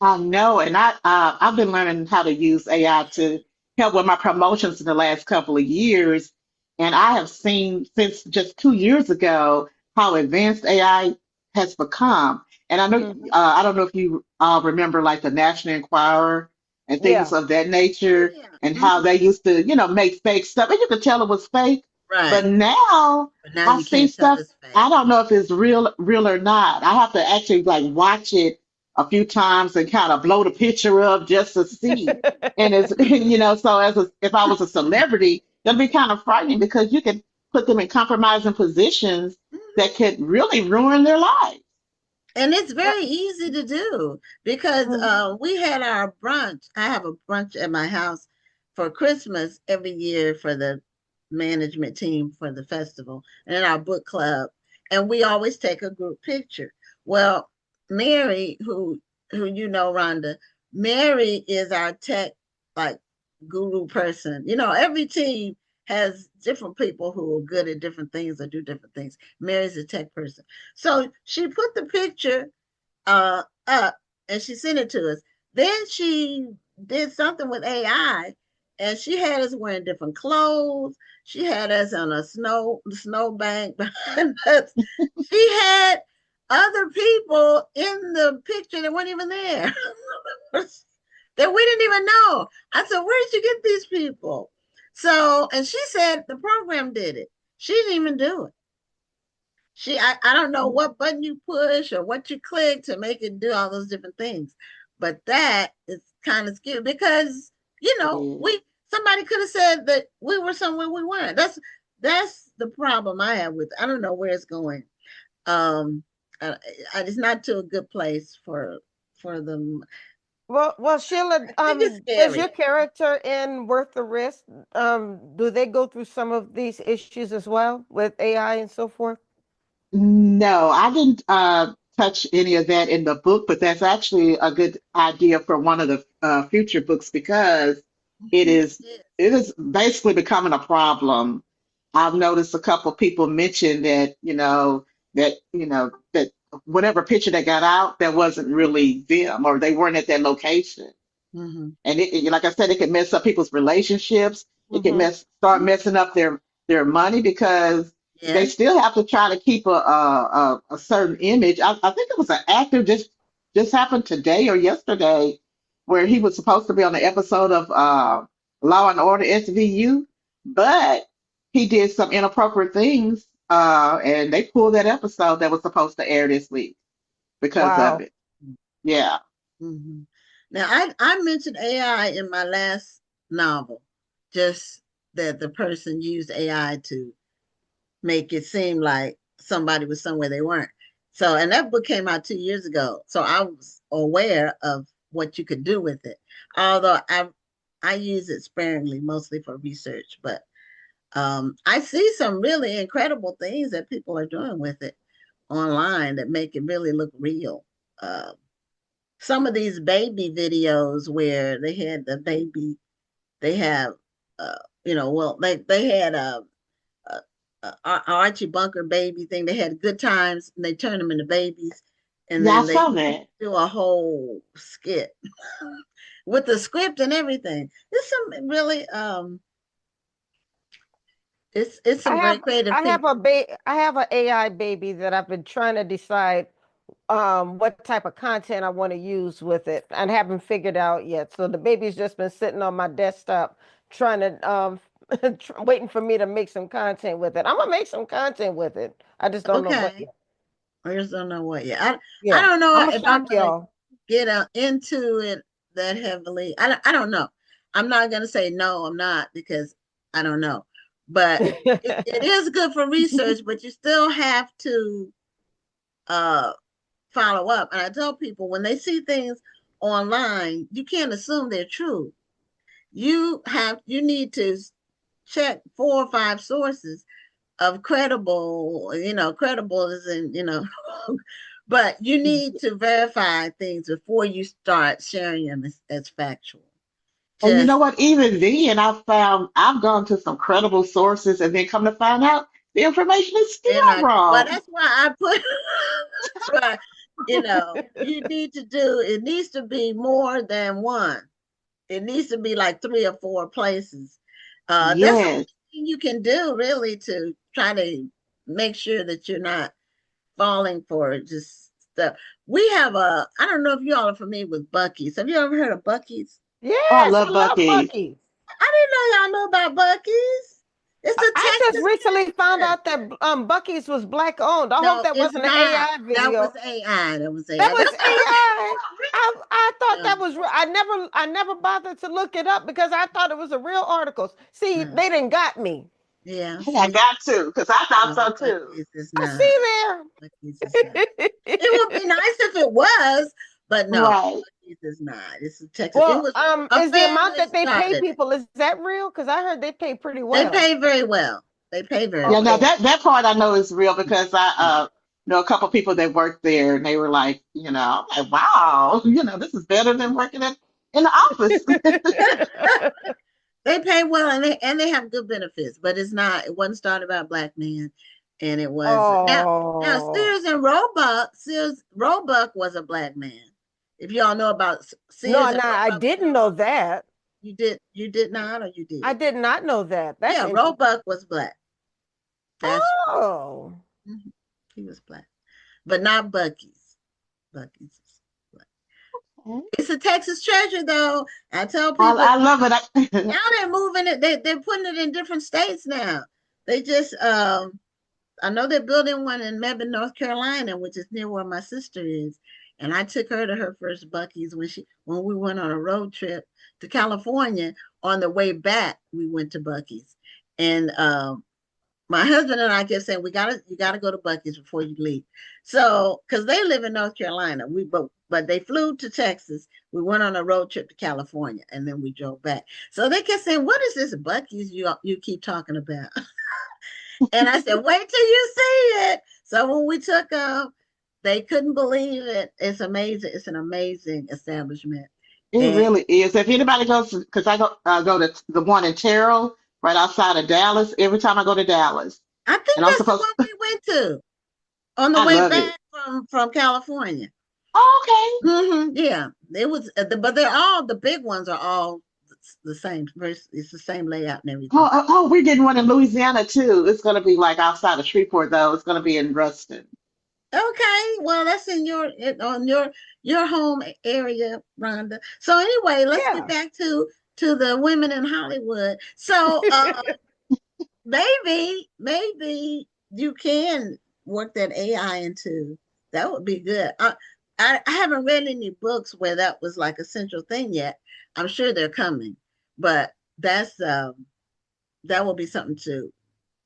I know, and I've been learning how to use AI to help with my promotions in the last couple of years, and I have seen since just 2 years ago how advanced AI has become. And I know Hmm. I don't know if you remember like the National Enquirer and things Yeah. of that Oh nature, yeah. and how Mhm. they used to make fake stuff, and you could tell it was fake. But Right. now But now I you see can't tell stuff. it's fake. I don't know if it's real or not. I have to actually like watch it a few times and kind of blow the picture up just to see. And it's so if I was a celebrity, that'd be kind of frightening because you could put them in compromising positions that could really ruin their lives. And it's Yeah. very easy to do because Mhm. we had our brunch. I have a brunch at my house for Christmas every year for the management team for the festival and our book club. And we always take a group picture. Well, Mary, who you know, Rhonda, Mary is our tech like guru person. You know, every team has different people who are good at different things or do different things. Mary's a tech person. So she put the picture up and she sent it to us. Then she did something with AI and she had us wearing different clothes. She had us on a snowbank behind us. She had other people in the picture that weren't even there that we didn't even know. I said, where did you get these people? So, and she said the program did it. She didn't even do it. I don't know what button you push or what you click to make it do all those different things. But that is kind of scary because, It is. somebody could have said that we were somewhere we weren't. That's the problem I have with it. I don't know where it's going. Um uh, it's not to a good place for them. Well, Sheila, I think it's does your scary. character in Worth the Risk, do they go through some of these issues as well with AI and so forth? No, I didn't touch any of that in the book, but that's actually a good idea for one of the future books because it Mhm. is it is basically becoming a problem. I've noticed a couple people mention that that whatever picture that got out, that wasn't really them, or they weren't at that location. Mhm. And like I said, it can mess up people's relationships. It can Hmm. start messing up their money because they Yes. still have to try to keep a certain image. I think it was an actor just happened today or yesterday where he was supposed to be on the episode of Law and Order SVU, but he did some inappropriate things, and they pulled that episode that was supposed to air this week because of Wow. it. Yeah. Mhm. Now, I mentioned AI in my last novel, just that the person used AI to make it seem like somebody was somewhere they weren't. So, and that book came out 2 years ago. So I was aware of what you could do with it. Although I use it sparingly, mostly for research, but I see some really incredible things that people are doing with it online that make it really look real. Uh, some of these baby videos where they had the baby, they have, uh, well, they had a Archie Bunker baby thing. They had good times and they turned them into babies, and Yeah, I then they saw that. do a whole skit with the script and everything. It's some really it's I some very have creative people. I have an AI baby that I've been trying to decide what type of content I want to use with it and haven't figured out yet. So the baby's just been sitting on my desktop trying to waiting for me to make some content with it. I'm gonna make some content with it. I just don't know what Okay, yet. I just don't know what yet. I Yeah. don't know I'm gonna if I'm shock gonna y'all. get into it that heavily. I don't know. I'm not gonna say no, I'm not because I don't know. But it is good for research, but you still have to uh follow up. And I tell people when they see things online, you can't assume they're true. You need to check 4 or 5 sources of credible is in, but you need to verify things before you start sharing them as factual. And you know Just what? Even then, I've gone to some credible sources, and then come to find out the information is they're still not well, wrong. that's why I put You need to do, it needs to be more than one. It needs to be like 3 or 4 places. That's the only Yes. thing you can do really to try to make sure that you're not falling for just stuff. We have I don't know if y'all are familiar with Buc-ee's. Have you ever heard of Buc-ee's? Oh, I Yes, I love love Bucky. Bucky. I didn't know y'all know about Buc-ee's. It's a I just Texas recently found business. out that Bucky's was black owned. I hope No, that it's wasn't an not. AI That was video. AI. That was That AI. was That's AI. I thought no, that was real. I never bothered to look it up because I thought it was a real article. See, no. they didn't got me. Yeah, I see, got to, because I thought no, so too. Buc-ee's is I not. see Buc-ee's is not. It would there. be nice if it was, but no, Right. Buc-ee's is not. It's a Texas. It Well, was a is the amount family that they pay started it. people, is that real? Because I heard they pay pretty They well. pay very well. They pay very Yeah, well. now Okay. that part I know is real because I Yeah. know a couple people that worked there and they were like, I'm like, wow, this is better than working in the office. They pay well and they have good benefits, but it's not. It wasn't started by a black man, and it was now Oh. Sears Roebuck was a black man. If y'all know about No, Sears and no, I Roebuck, didn't know that. you did not, or you I did? did not know that. That's Yeah, interesting. Roebuck was black. That's Oh. mhm, he was black, but not Bucky's. Bucky's is black. It's a Texas treasure, though. I tell people I love it. now they're moving it. They're putting it in different states now. They just I know they're building one in Mebane, North Carolina, which is near where my sister is. And I took her to her first Bucky's when we went on a road trip to California. On the way back, we went to Bucky's, and my husband and I kept saying, you gotta go to Bucky's before you leave. So, because they live in North Carolina, but they flew to Texas. We went on a road trip to California, and then we drove back. So they kept saying, "What is this Bucky's you keep talking about?" And I said, "Wait till you see it." So when we took them, they couldn't believe it. It's amazing. It's an amazing establishment. It And really is. If anybody goes, because I go to the one in Terrell, right outside of Dallas, every time I go to Dallas, I think and I'm that's the supposed, one we went to on the I way love it. back from California. Oh, Yeah, it was, but they're all the big ones are all the same. It's the same layout and Oh, everything. we're getting one in Louisiana too. It's going to be like outside of Shreveport, though. It's going to be in Ruston. Okay, well, that's on your home area, Rhonda. So anyway, let's get Yeah. back to the women in Hollywood. So maybe you can work that AI into that would be good. I haven't read any books where that was like a central thing yet. I'm sure they're coming, but that will be something to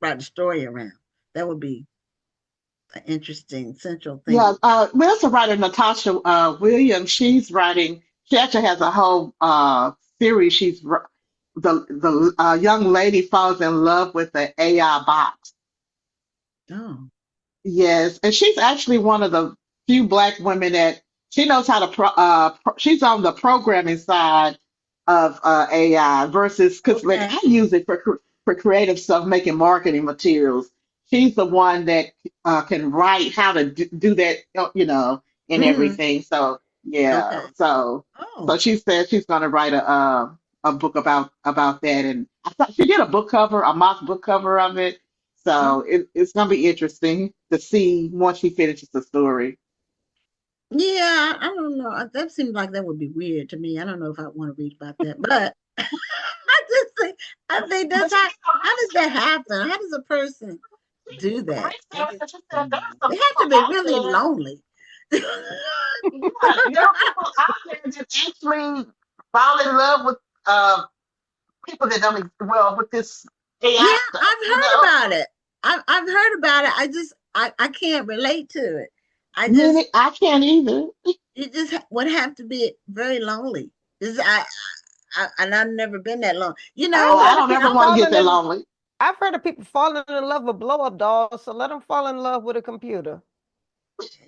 write a story around. That would be an interesting central Yeah, thing. we also writer Natasha Williams. She's writing. She actually has a whole series. The young lady falls in love with the AI bot. Oh, Yes, and she's actually one of the few black women that she knows how to she's on the programming side of AI versus because like okay. I use it for creative stuff, making marketing materials. She's the one that can write how to do that, and Mm, everything. So yeah, okay. so Oh. she said she's going to write a book about that, and I thought she did a book cover, a mock book cover of it, Oh. so it's gonna be interesting to see once she finishes the story. Yeah, I don't know. That seems like that would be weird to me. I don't know if I want to read about that, but I think But that's she how does that happen? How does a person do that? That is, researched and she said there are some they have people to be out really there. lonely. Yeah, there are people out there that actually fall in love with people that don't well with this Yeah, AI stuff. I've heard about it. I've heard about it. I can't relate to it. I just I can't either. you just would have to be very lonely. This and I've never been that long. Oh, I've I heard of don't ever people want to get falling that in lonely. I've heard of people falling in love with blow up dolls, so let them fall in love with a computer.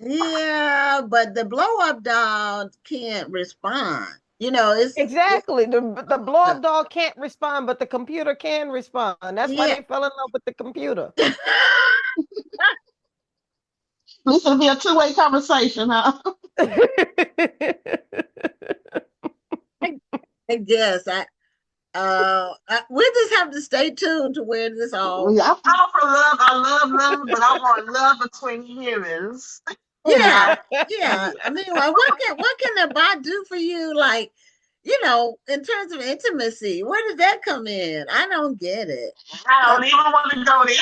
Yeah, but the blow up doll can't respond. It's Exactly. The blow up doll can't respond, but the computer can respond. That's why yeah. they fell in love with the computer. This will be a two-way conversation, huh? I guess we just have to stay tuned to where this all. Yeah, I fall for love. I love love, but I want love between humans. You Yeah, know. yeah. I mean, like, what can the bot do for you? Like, in terms of intimacy, where does that come in? I don't get it. I don't even want to go there.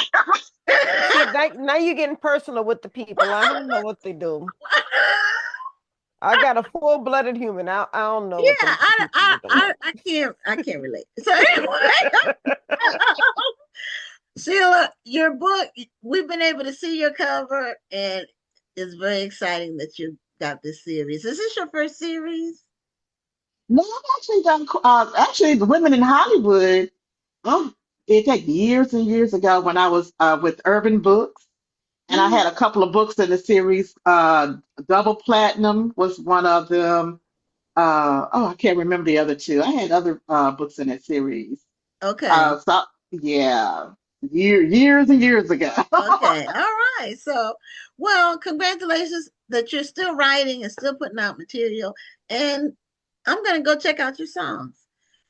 See, now you're getting personal with the people. I don't know what they do. I got a full-blooded human. I don't know Yeah, what them I, people I, be doing. I can't relate. So anyway, Sheila, your book, we've been able to see your cover, and it's very exciting that you got this series. Is this your first series? No, I've actually done. Actually, the Women in Hollywood. I did that years and years ago when I was with Urban Books, and I Mhm. had a couple of books in the series. Double Platinum was one of them. I can't remember the other two. I had other books in that series. Okay. So yeah, years and years ago. Okay. All right. So, well, congratulations that you're still writing and still putting out material. And I'm going to go check out your songs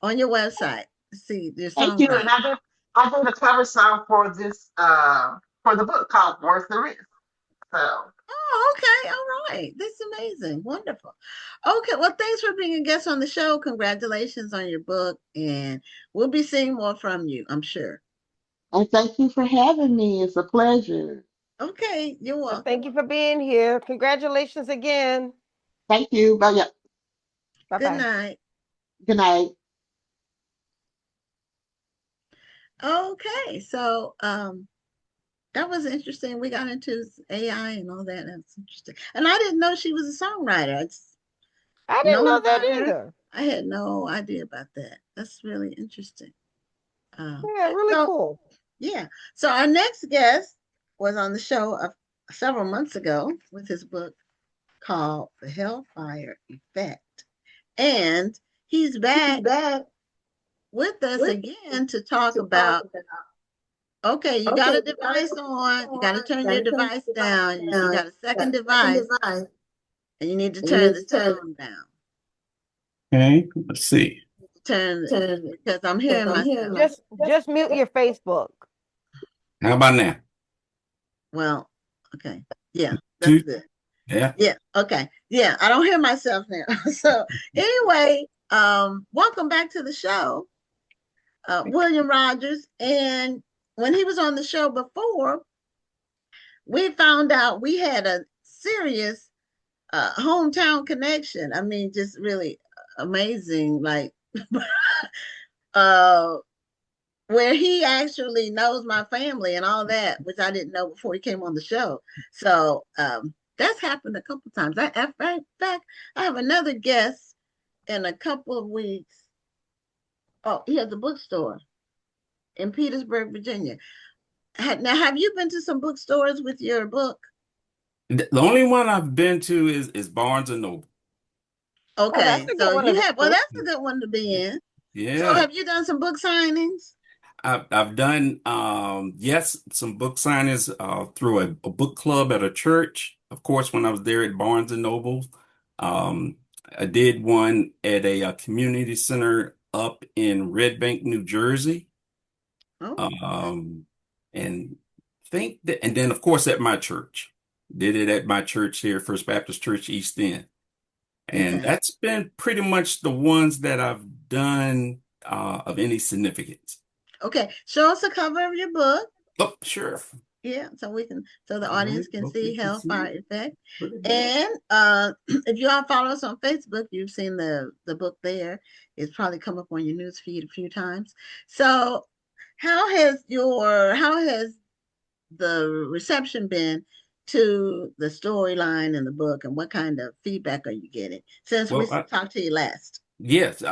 on your website. See your Thank you. And songwriting. I did a cover song for this for the book called Worth the Risk. So Oh, okay. All right. That's amazing. Wonderful. Okay. Well, thanks for being a guest on the show. Congratulations on your book. And we'll be seeing more from you, I'm sure. and thank you for having me. It's a pleasure. Okay. You're Well, welcome. thank you for being here. Congratulations again. Thank you. Bye. Yeah. Good Bye-bye. night. Good night. Okay. So, that was interesting. We got into AI and all that. That's interesting. And I didn't know she was a songwriter. I didn't Knowing know that about her, either. I had no idea about that. That's really interesting. Yeah, really So cool. yeah. So our next guest was on the show several months ago with his book called The Hellfire Effect. And he's back with us again to talk about. Okay, you got a device on. You got to turn your device down. You got a second device, and you need to turn the sound down. Okay, let's see. Turn because I'm hearing myself. Just mute your Facebook. How about now? Well, okay. Yeah, that's Two, good. yeah. Yeah, okay. Yeah, I don't hear myself now. So anyway, welcome back to the show, William Rogers. And when he was on the show before, we found out we had a serious hometown connection. I mean, just really amazing. Like, uh, where he actually knows my family and all that, which I didn't know before he came on the show. So that's happened a couple times. In fact, I have another guest in a couple of weeks. Oh, he has a bookstore in Petersburg, Virginia. Now, have you been to some bookstores with your book? The only one I've been to is Barnes and Noble. Oh, that's Okay, a good so one to you go have, well, to. that's a good one to be in. So Yeah. have you done some book signings? I've done yes, some book signings through a book club at a church. Of course, when I was there at Barnes and Noble. Um, I did one at a community center up in Red Bank, New Jersey. Oh, And and then of course at my church. Did it at my church here, First Baptist Church East End. And okay. that's been pretty much the ones that I've done of any significance. Okay. Show us a cover of your book. Oh, sure. Yeah, so the All right. audience can Okay, see you can see Hellfire it. Effect. Put it there. And if you all follow us on Facebook, you've seen the book there. It's probably come up on your news feed a few times. So how has the reception been to the storyline and the book, and what kind of feedback are you getting since we Well, talked to you last? yes.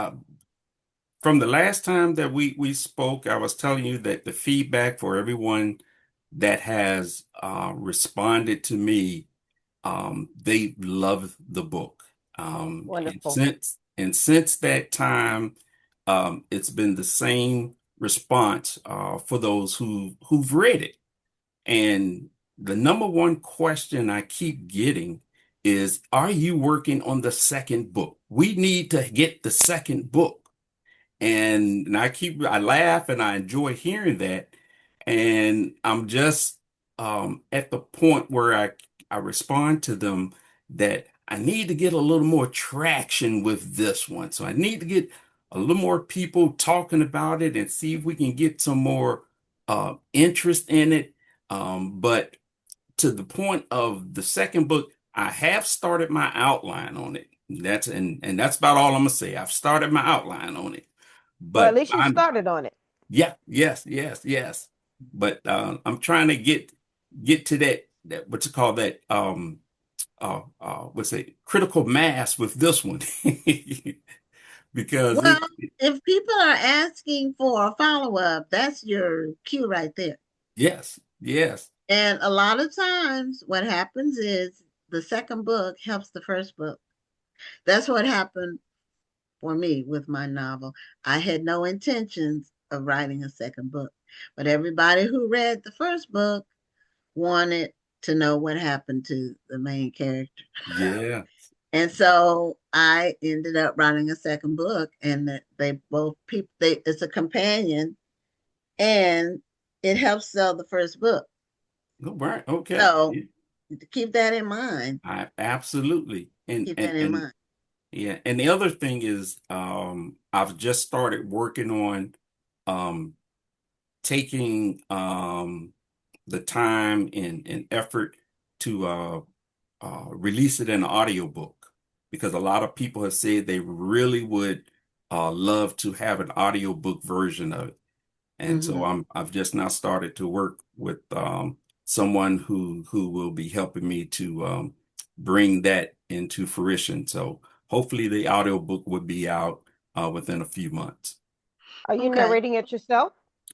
From the last time that we spoke, I was telling you that the feedback for everyone that has responded to me, they love the book. And Wonderful. since that time, it's been the same response for those who've read it. And the number one question I keep getting is, are you working on the second book? We need to get the second book. And I laugh and I enjoy hearing that. And I'm just at the point where I respond to them that I need to get a little more traction with this one. So I need to get a little more people talking about it and see if we can get some more interest in it. But to the point of the second book, I have started my outline on it. And that's about all I'm gonna say. I've started my outline on it. Well, at But least you started on it. yeah, yes. But I'm trying to get to that what you call that what's it, critical mass with this one. Because Well, if people are asking for a follow-up, that's your cue right there. yes. And a lot of times what happens is the second book helps the first book. That's what happened for me with my novel. I had no intentions of writing a second book, but everybody who read the first book wanted to know what happened to the main character. Yeah. And so I ended up writing a second book, and they both people it's a companion, and it helps sell the first book. Right. Okay. So keep that in mind. I absolutely. Keep that in mind. Yeah, and the other thing is, I've just started working on taking the time and effort to release it in an audiobook, because a lot of people have said they really would love to have an audiobook version of it. And so I've just now started to work with someone who will be helping me to bring that into fruition. So hopefully the audiobook would be out within a few months. Are you Okay. narrating it yourself?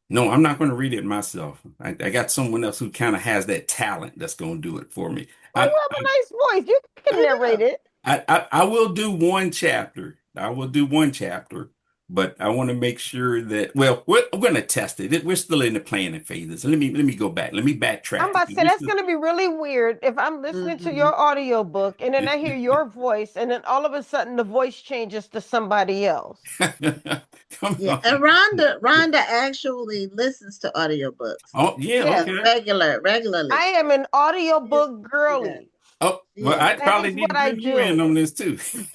No, I'm not going to read it myself. I got someone else who kind of has that talent that's going to do it for me. Oh, you have a nice voice. You can narrate it. I will do one chapter. I will do one chapter, but I want to make sure that, well, we're going to test it. We're still in the planning phases. Let me go back. Let me backtrack. I'm about to say that's going to be really weird if I'm listening to your audiobook and then I hear your voice and then all of a sudden the voice changes to somebody else. Come Yeah, on. and Rhonda actually listens to audiobooks. Oh, yeah, Yes, okay. regularly. I am an audiobook girly. Oh, well, Yeah. I That probably is need what to I bring you in do. on this too. 'Cause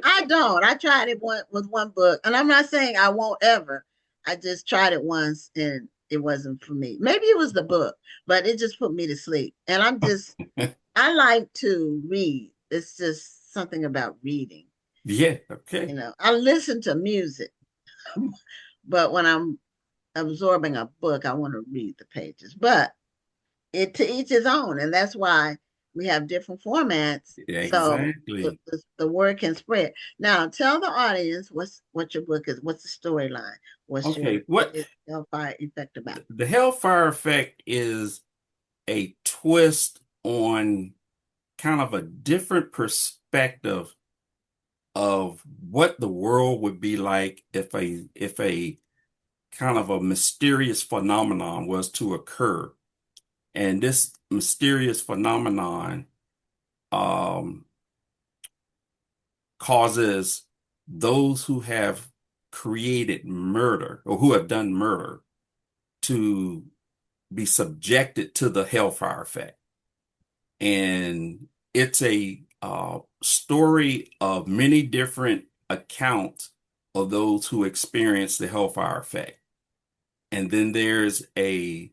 I don't. I tried it with one book, and I'm not saying I won't ever. I just tried it once, and it wasn't for me. Maybe it was the book, but it just put me to sleep. And I like to read. It's just something about reading. Yeah, okay. You know, I listen to music, but when I'm absorbing a book, I want to read the pages. But it to each his own, and that's why we have different formats, so Exactly. the word can spread. Now, tell the audience what your book is. What's the storyline? Okay, What is Hellfire Effect about? the Hellfire Effect is a twist on kind of a different perspective of what the world would be like if a kind of a mysterious phenomenon was to occur. And this mysterious phenomenon um, causes those who have created murder or who have done murder to be subjected to the Hellfire Effect. And it's a story of many different accounts of those who experience the Hellfire Effect. And then there's a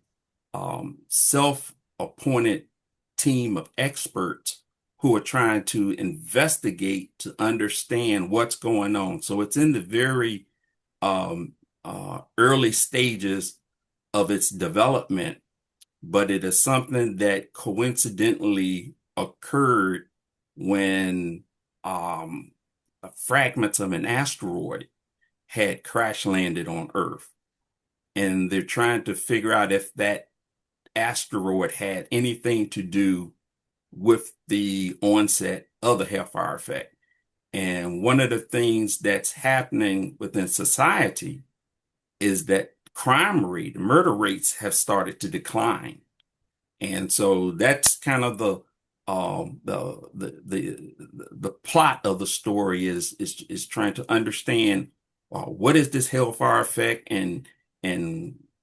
self-appointed team of experts who are trying to investigate to understand what's going on. So it's in the very early stages of its development, but it is something that coincidentally occurred when fragments of an asteroid had crash landed on Earth. And they're trying to figure out if that asteroid had anything to do with the onset of the Hellfire Effect. And one of the things that's happening within society is that crime rate, murder rates have started to decline. And so that's kind of the plot of the story is trying to understand what is this hellfire effect, and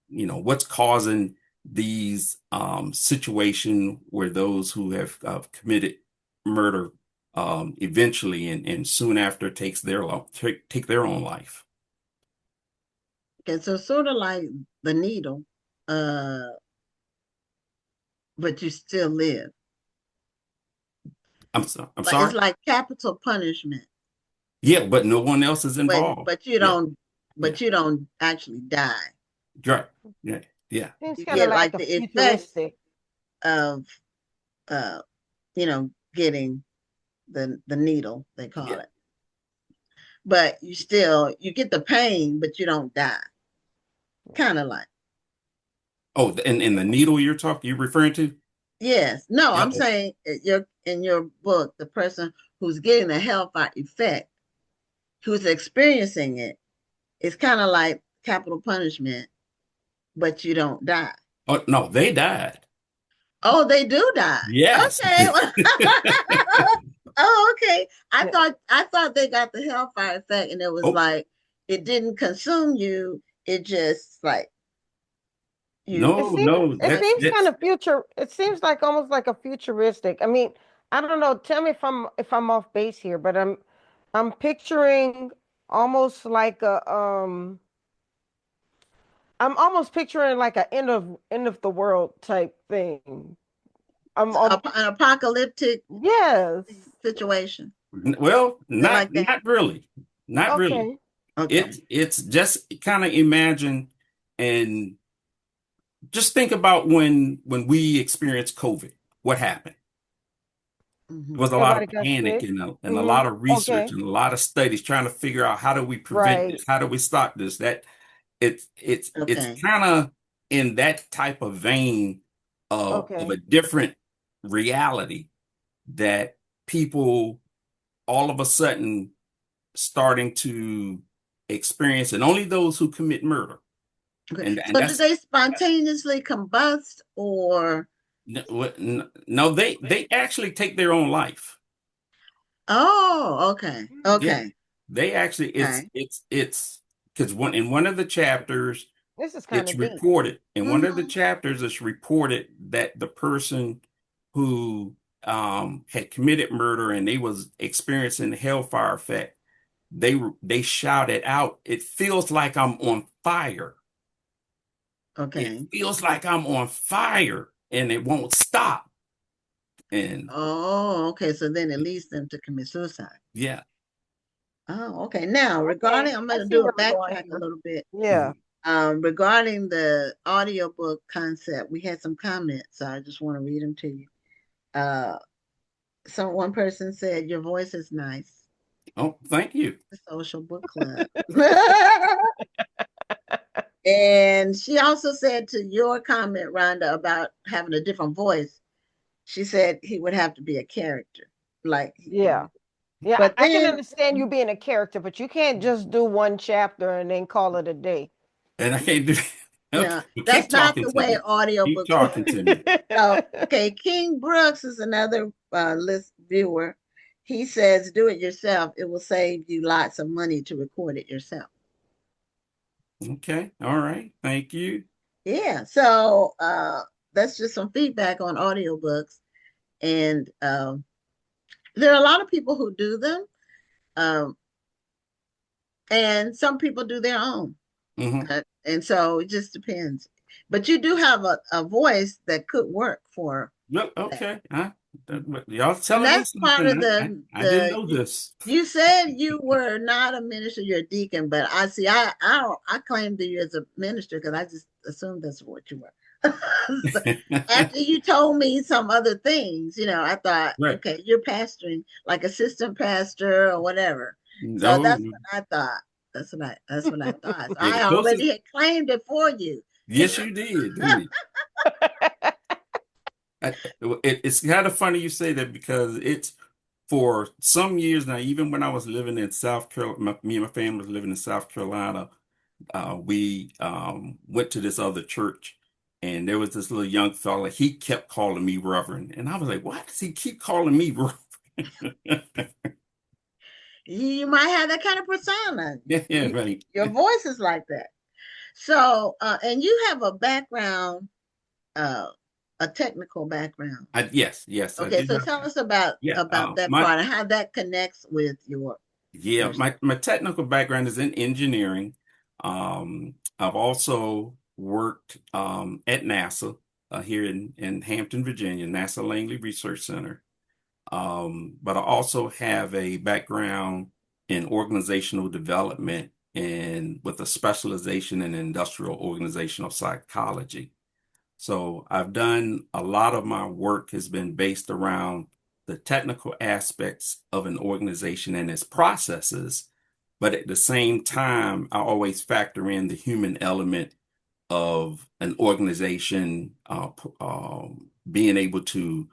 what's causing these situation where those who have committed murder eventually and soon after take their own life. Okay, so sort of like the needle, uh, but you still live. I'm Like sorry. it's like capital punishment, Yeah, but no one else is but involved. but you Yeah, don't yeah, but you don't actually die. right. Yeah, yeah, Seems You kind of get like like a the effects futuristic. of uh, getting the needle, they call yeah. it. But you get the pain, but you don't die. Kind of like. Oh, and the needle you're referring to? Yes. No, Yeah. I'm saying in your book, the person who's getting the hellfire effect, who's experiencing it, it's kind of like capital punishment, but you don't die. Oh, no, they died. Oh, they do die. Yes. Okay. Oh, okay. I Yeah. thought they got the hellfire effect, and it was Oh, like it didn't consume you. It just like you. It no, seems no, it that's seems kind that's of future. It seems like almost like a futuristic. I mean, I don't know. Tell me if I'm off base here, but I'm picturing almost like a I'm almost picturing like a end of the world type thing. I'm An apocalyptic yes. situation. well, Is it not like that? not really. Not really. Okay. Okay. It's just kind of imagine and just think about when we experienced COVID, what happened? There Hmm. was a lot Everybody of got panic sick. and a Hmm. lot of research Okay. and a lot of studies trying to figure out how do we prevent Right. this? How do we stop this? That it's Okay. kind of in that type of vein of a Okay. different reality that people all of a sudden starting to experience, and only those who commit murder. Okay. And So do that's they spontaneously combust or? no, they actually take their own life. Oh, okay. Yeah, Okay. they actually Okay. it's because in one of the chapters This is kind it's of deep. reported in one of the Hmm. chapters it's reported that the person who had committed murder and they was experiencing the hellfire effect, they shouted out, "It feels like I'm on fire. It Okay. feels like I'm on fire, and it won't stop." And Oh, okay. So then it leads them to commit suicide. yeah. Oh, okay. Now, Okay. regarding, I'm I going to see do a where we're going backtrack a here. little bit. Yeah. Regarding the audiobook concept, we had some comments, so I just want to read them to you. Uh, one person said, "Your voice is nice." Oh, thank you. The social book club. And she also said to your comment, Rhonda, about having a different voice, she said he would have to be a character. Like, Yeah. Yeah, but I can then, understand you being a character, but you can't just do one chapter and then call it a day. And I can't do okay, no, well, keep that's not talking the to way me. Keep audiobooks talking work. to me. So, okay, King Brooks is another list viewer. He says, do it yourself. It will save you lots of money to record it yourself. Okay. All right. Thank you. Yeah. So that's just some feedback on audiobooks. And there are a lot of people who do them. Um, and some people do their own. Hmm. And so it just depends. But you do have a voice that could work for Yep. that. Okay. Y'all And telling me that's part of something. I didn't know this. you said you were not a minister, you're a deacon, but I claimed you as a minister because I just assumed that's what you were. So after you told me some other things, I thought, Right. okay, you're pastoring like assistant pastor or whatever. So No. that's what I thought. That's what I thought. So Yeah, the I closest. already had claimed it for you. Yes, you did, didn't you? It's kind of funny you say that because it's for some years now, even when I was living in South Carolina, me and my family was living in South Carolina, we went to this other church And there was this little young fella, he kept calling me Reverend. And I was like, why does he keep calling me Reverend? You might have that kind of persona. Yeah, right. Your voice is like that. So, and you have a background, a technical background. Yes, I Okay, do so have tell that. us about Yeah, that my part and how that connects with yeah, your my technical background is in engineering. I've also worked at NASA here in Hampton, Virginia, NASA Langley Research Center. But I also have a background in organizational development and with a specialization in industrial organizational psychology. So I've done a lot of my work has been based around the technical aspects of an organization and its processes, but at the same time, I always factor in the human element of an organization being able to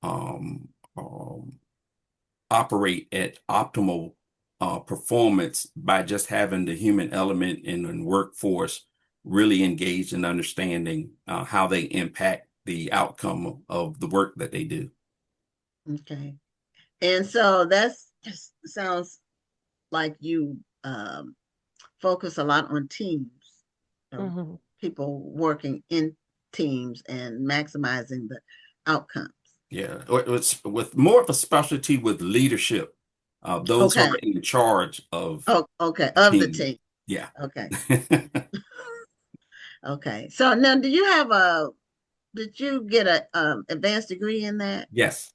um, um, operate at optimal performance by just having the human element in the workforce really engaged in understanding how they impact the outcome of the work that they do. Okay. And so that's just sounds like you focus a lot on teams, Mhm. people working in teams and maximizing the outcomes. Yeah, it's with more of a specialty with leadership, those who Okay. are in charge of Oh, okay. the Of the team. team. Yeah. Okay. Okay. So now, did you get a advanced degree in that? Yes,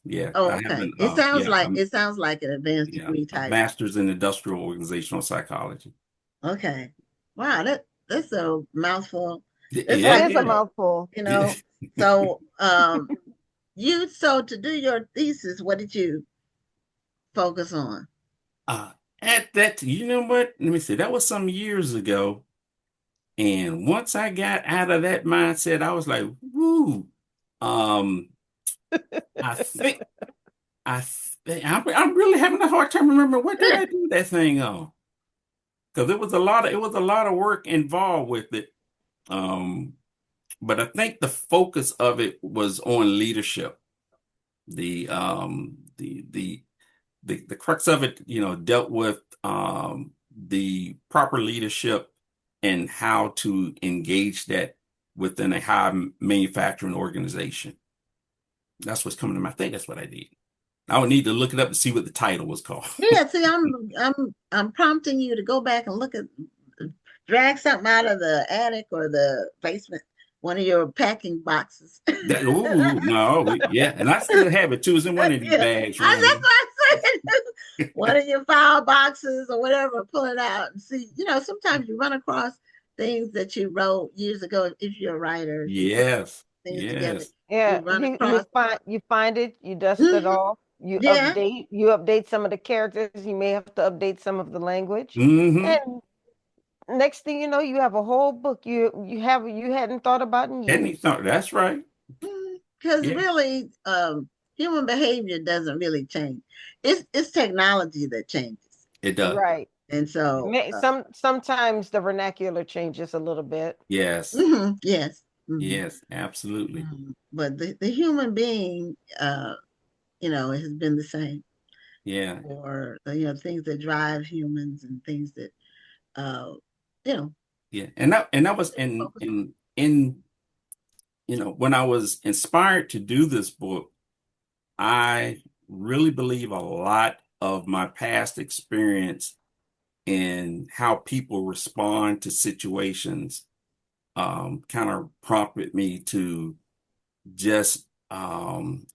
yeah. Oh, I have okay. It sounds like an advanced yeah, degree a type. master's in industrial organizational psychology. Okay. Wow, that's a mouthful. It's That like, is a Yeah. mouthful. so so to do your thesis, what did you focus on? Uh, at that, you know what? Let me see. That was some years ago. And once I got out of that mindset, I was like, woo. Um, I think I'm really having a hard time remembering what did I do that thing on? Because it was a lot of work involved with it. Um, but I think the focus of it was on leadership. The the crux of it, dealt with the proper leadership and how to engage that within a high manufacturing organization. That's what's coming to my. I think that's what I did. I would need to look it up to see what the title was called. Yeah, see, I'm prompting you to go back and drag something out of the attic or the basement, one of your packing boxes. Ooh, no, yeah, and I still have it too. It's in one of these Yeah, bags around that's here. what I said. One of your file boxes or whatever, pull it out and see. Sometimes you run across things that you wrote years ago. If you're a writer, if you put Yes, things together, yes. you Yeah, run across. you find it, you dust it Mhm, off, yeah. you update some of the characters, you may have to update some of the language. Mm-hmm. And next thing you know, you have a whole book you hadn't thought about in And he years. thought that's right. Because Yeah, really, human behavior doesn't really change. It's technology that changes, it does. Right. and so Sometimes the vernacular changes a little bit. Yes, yes. yes, absolutely. But the human being, has been the same Yeah, for things that drive humans and things that uh, you know yeah. And that was focus on. in when I was inspired to do this book, I really believe a lot of my past experience in how people respond to situations kind of prompted me to just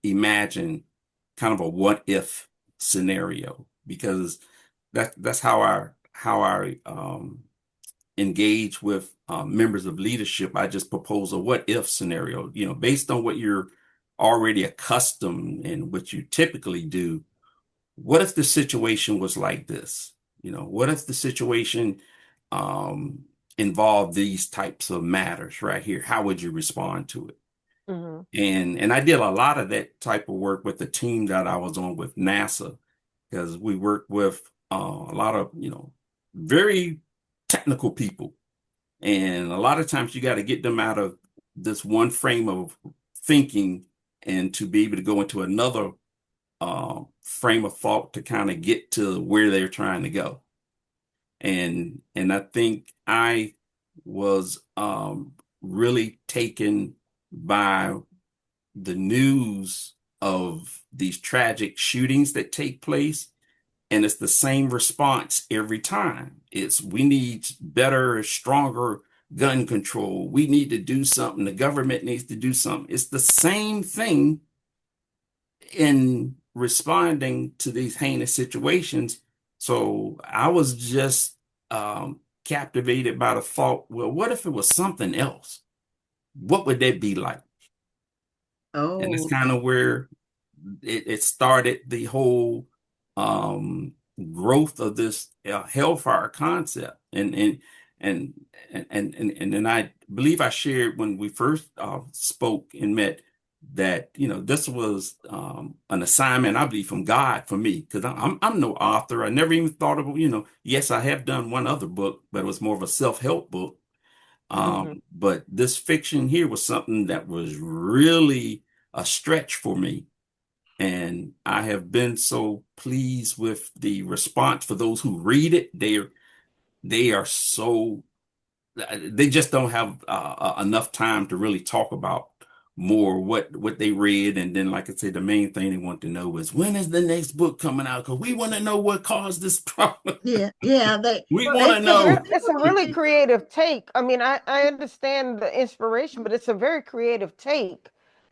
imagine kind of a what if scenario because that's how I engage with members of leadership. I just propose a what if scenario, based on what you're already accustomed and what you typically do. What if the situation was like this? What if the situation um, involved these types of matters right here? How would you respond to it? Hmm. And I did a lot of that type of work with the team that I was on with NASA because we worked with a lot of very technical people, and a lot of times you got to get them out of this one frame of thinking and to be able to go into another frame of thought to kind of get to where they're trying to go. And I think I was really taken by the news of these tragic shootings that take place. And it's the same response every time. It's we need better, stronger gun control. We need to do something. The government needs to do something. It's the same thing in responding to these heinous situations. So I was just captivated by the thought, well, what if it was something else? What would that be like? And that's Oh, kind of where it started the whole um, growth of this hellfire concept. And and then I believe I shared when we first spoke and met that this was an assignment I believe from God for me because I'm no author. I never even thought of yes, I have done one other book, but it was more of a self-help book. But this fiction here was something that was really a stretch for me. And I have been so pleased with the response for those who read it. They are so they just don't have enough time to really talk about more what they read. And then, like I said, the main thing they want to know is when is the next book coming out? Because we want to know what caused this problem. yeah, We Well, want to know. it's a really creative take. I mean, I understand the inspiration, but it's a very creative take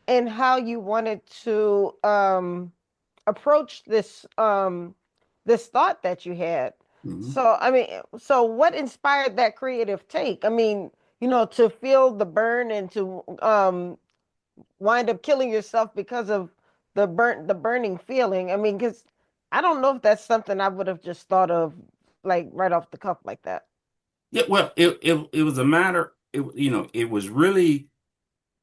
in how you wanted to approach this thought that you had. Mhm. So, I mean, so what inspired that creative take? I mean, to feel the burn and to wind up killing yourself because of the burning feeling. I mean, because I don't know if that's something I would have just thought of like right off the cuff like that. Yeah, well, it was a matter. It was really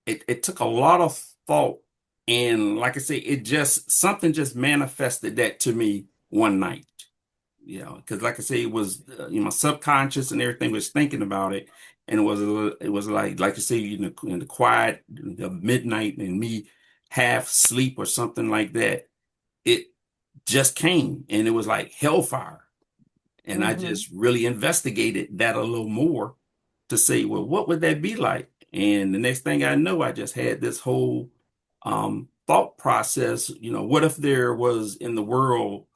it took a lot of thought, and like I say, it just something just manifested that to me one night. Because like I say, it was my subconscious and everything was thinking about it, and it was like you say, in the quiet, the midnight, and me half sleep or something like that. It just came, and it was like hellfire. And I Mm-hmm. just really investigated that a little more to say, well, what would that be like? And the next thing I know, I just had this whole thought process. What if there was in the world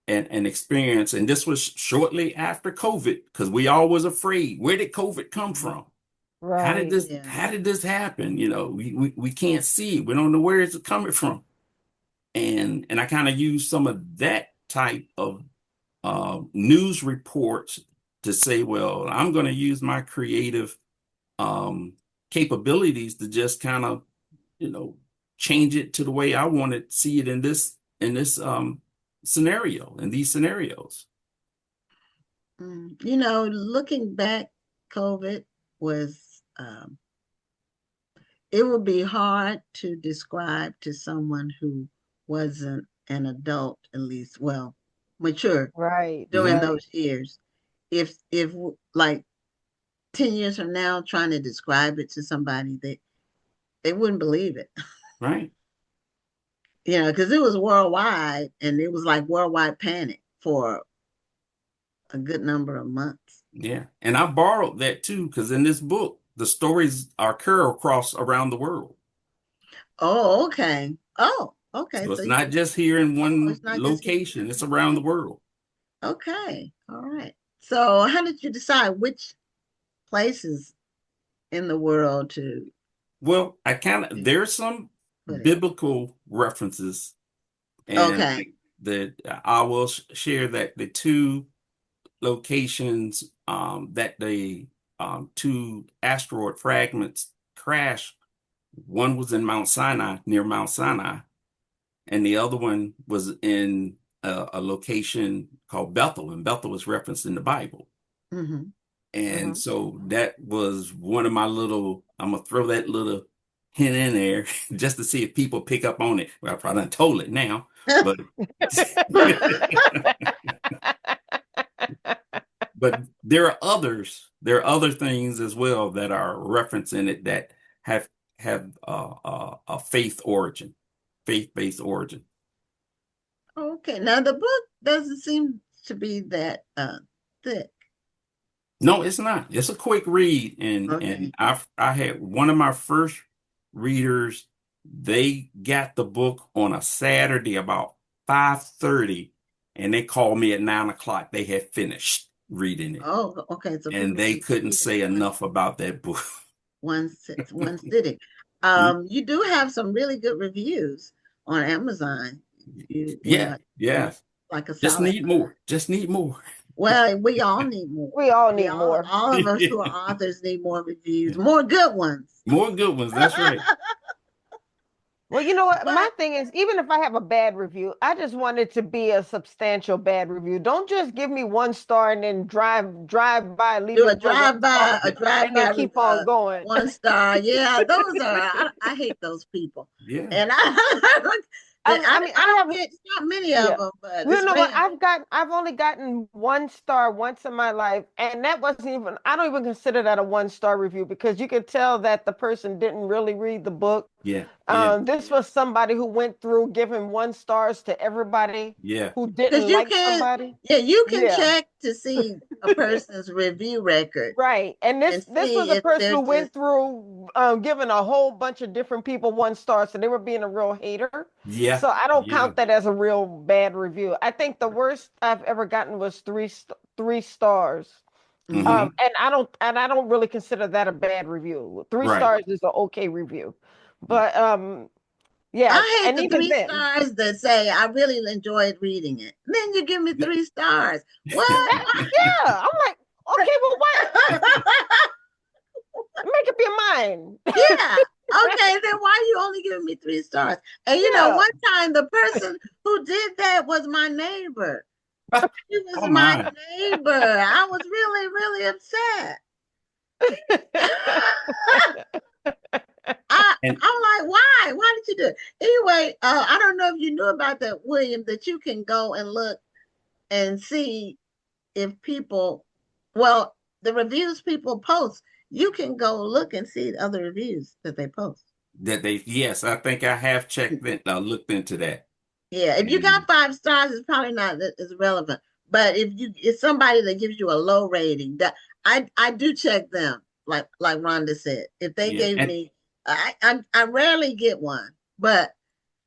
an experience, and this was shortly after COVID, because we all was afraid. Where did COVID come from? How did Right. this yeah. how did this happen? We can't see it. We don't know where it's coming from. And I kind of used some of that type of news reports to say, well, I'm going to use my creative um, capabilities to just kind of, you know, change it to the way I want to see it in this scenario, in these scenarios. Looking back, COVID was, it would be hard to describe to someone who wasn't an adult, at least, well, mature Right. during Mhm. Right. those years. If like 10 years from now, trying to describe it to somebody, they wouldn't believe it. Right. Because it was worldwide and it was like worldwide panic for a good number of months. Yeah. And I borrowed that too, because in this book, the stories occur across around the world. Oh, okay. Oh, okay. So So it's not just here in one it's not just here. location, it's around the world. Okay. All right. So how did you decide which places in the world to Well, there's some put it? biblical references, and Okay. that I will share that the two locations that the two asteroid fragments crashed, one was in Mount Sinai, near Mount Sinai, and the other one was in a location called Bethel, and Bethel was referenced in the Bible. Mm-hmm. And Mm-hmm. so that was one of my I'm gonna throw that little hint in there just to see if people pick up on it. Well, I probably done told it now, but but there are other things as well that are referenced in it that have a faith-based origin. Okay, now the book doesn't seem to be that thick. No, it's not. It's a quick read, and Okay. I had one of my first readers. They got the book on a Saturday about 5:30, and they called me at 9 o'clock. They had finished reading it, Oh, okay. So and people they can couldn't read it say in enough about that book. one sitting. You do have some really good reviews on Amazon. You Yeah, you know, yeah. like a Just solid need 5. more. Just need more. Well, we all need more. We all We need more. all of us who are authors need more reviews, more good ones. More good ones. That's right. Well, you know what? My But thing is, even if I have a bad review, I just want it to be a substantial bad review. Don't just give me 1 star and then drive by, leave do it at 1 star, a and drive-by then keep on going. 1 star. Yeah, those are I hate those people. Yeah. And I I mean, I I don't have, get not many of yeah. them, but You it's know what? random. I've only gotten 1 star once in my life, and that wasn't even, I don't even consider that a 1 star review because you could tell that the person didn't really read the book. Yeah. Yeah. This was somebody who went through giving 1 stars to everybody Yeah. who Because didn't you like can, somebody. yeah, you can Yeah. check to see a person's review record Right. And and this was see a if person who there's just, went through giving a whole bunch of different people 1 star, so they were being a real hater. Yeah. So I don't Yeah. count that as a real bad review. I think the worst I've ever gotten was 3 stars. Hmm. And I don't really consider that a bad review. Three Right. stars is an okay review. But yeah, I hate and the even three then, stars that say I really enjoyed reading it. Then you give me 3 stars. What? yeah, I'm like, okay, well, what? Make up your mind. Yeah. Okay, then why are you only giving me 3 stars? And you know, Yeah. one time the person who did that was my neighbor. He was Oh my my. neighbor. I was really, really upset. And I'm like, why? Why did you do it? Anyway, I don't know if you knew about that, William, that you can go and look and see if people, well, the reviews people post, you can go look and see other reviews that they post. yes, I think I have checked that, looked into that. Yeah, if you And got 5 stars, it's probably not as relevant. But if it's somebody that gives you a low rating, that I do check them, like Rhonda said. If they yeah, gave and me, I rarely get one, but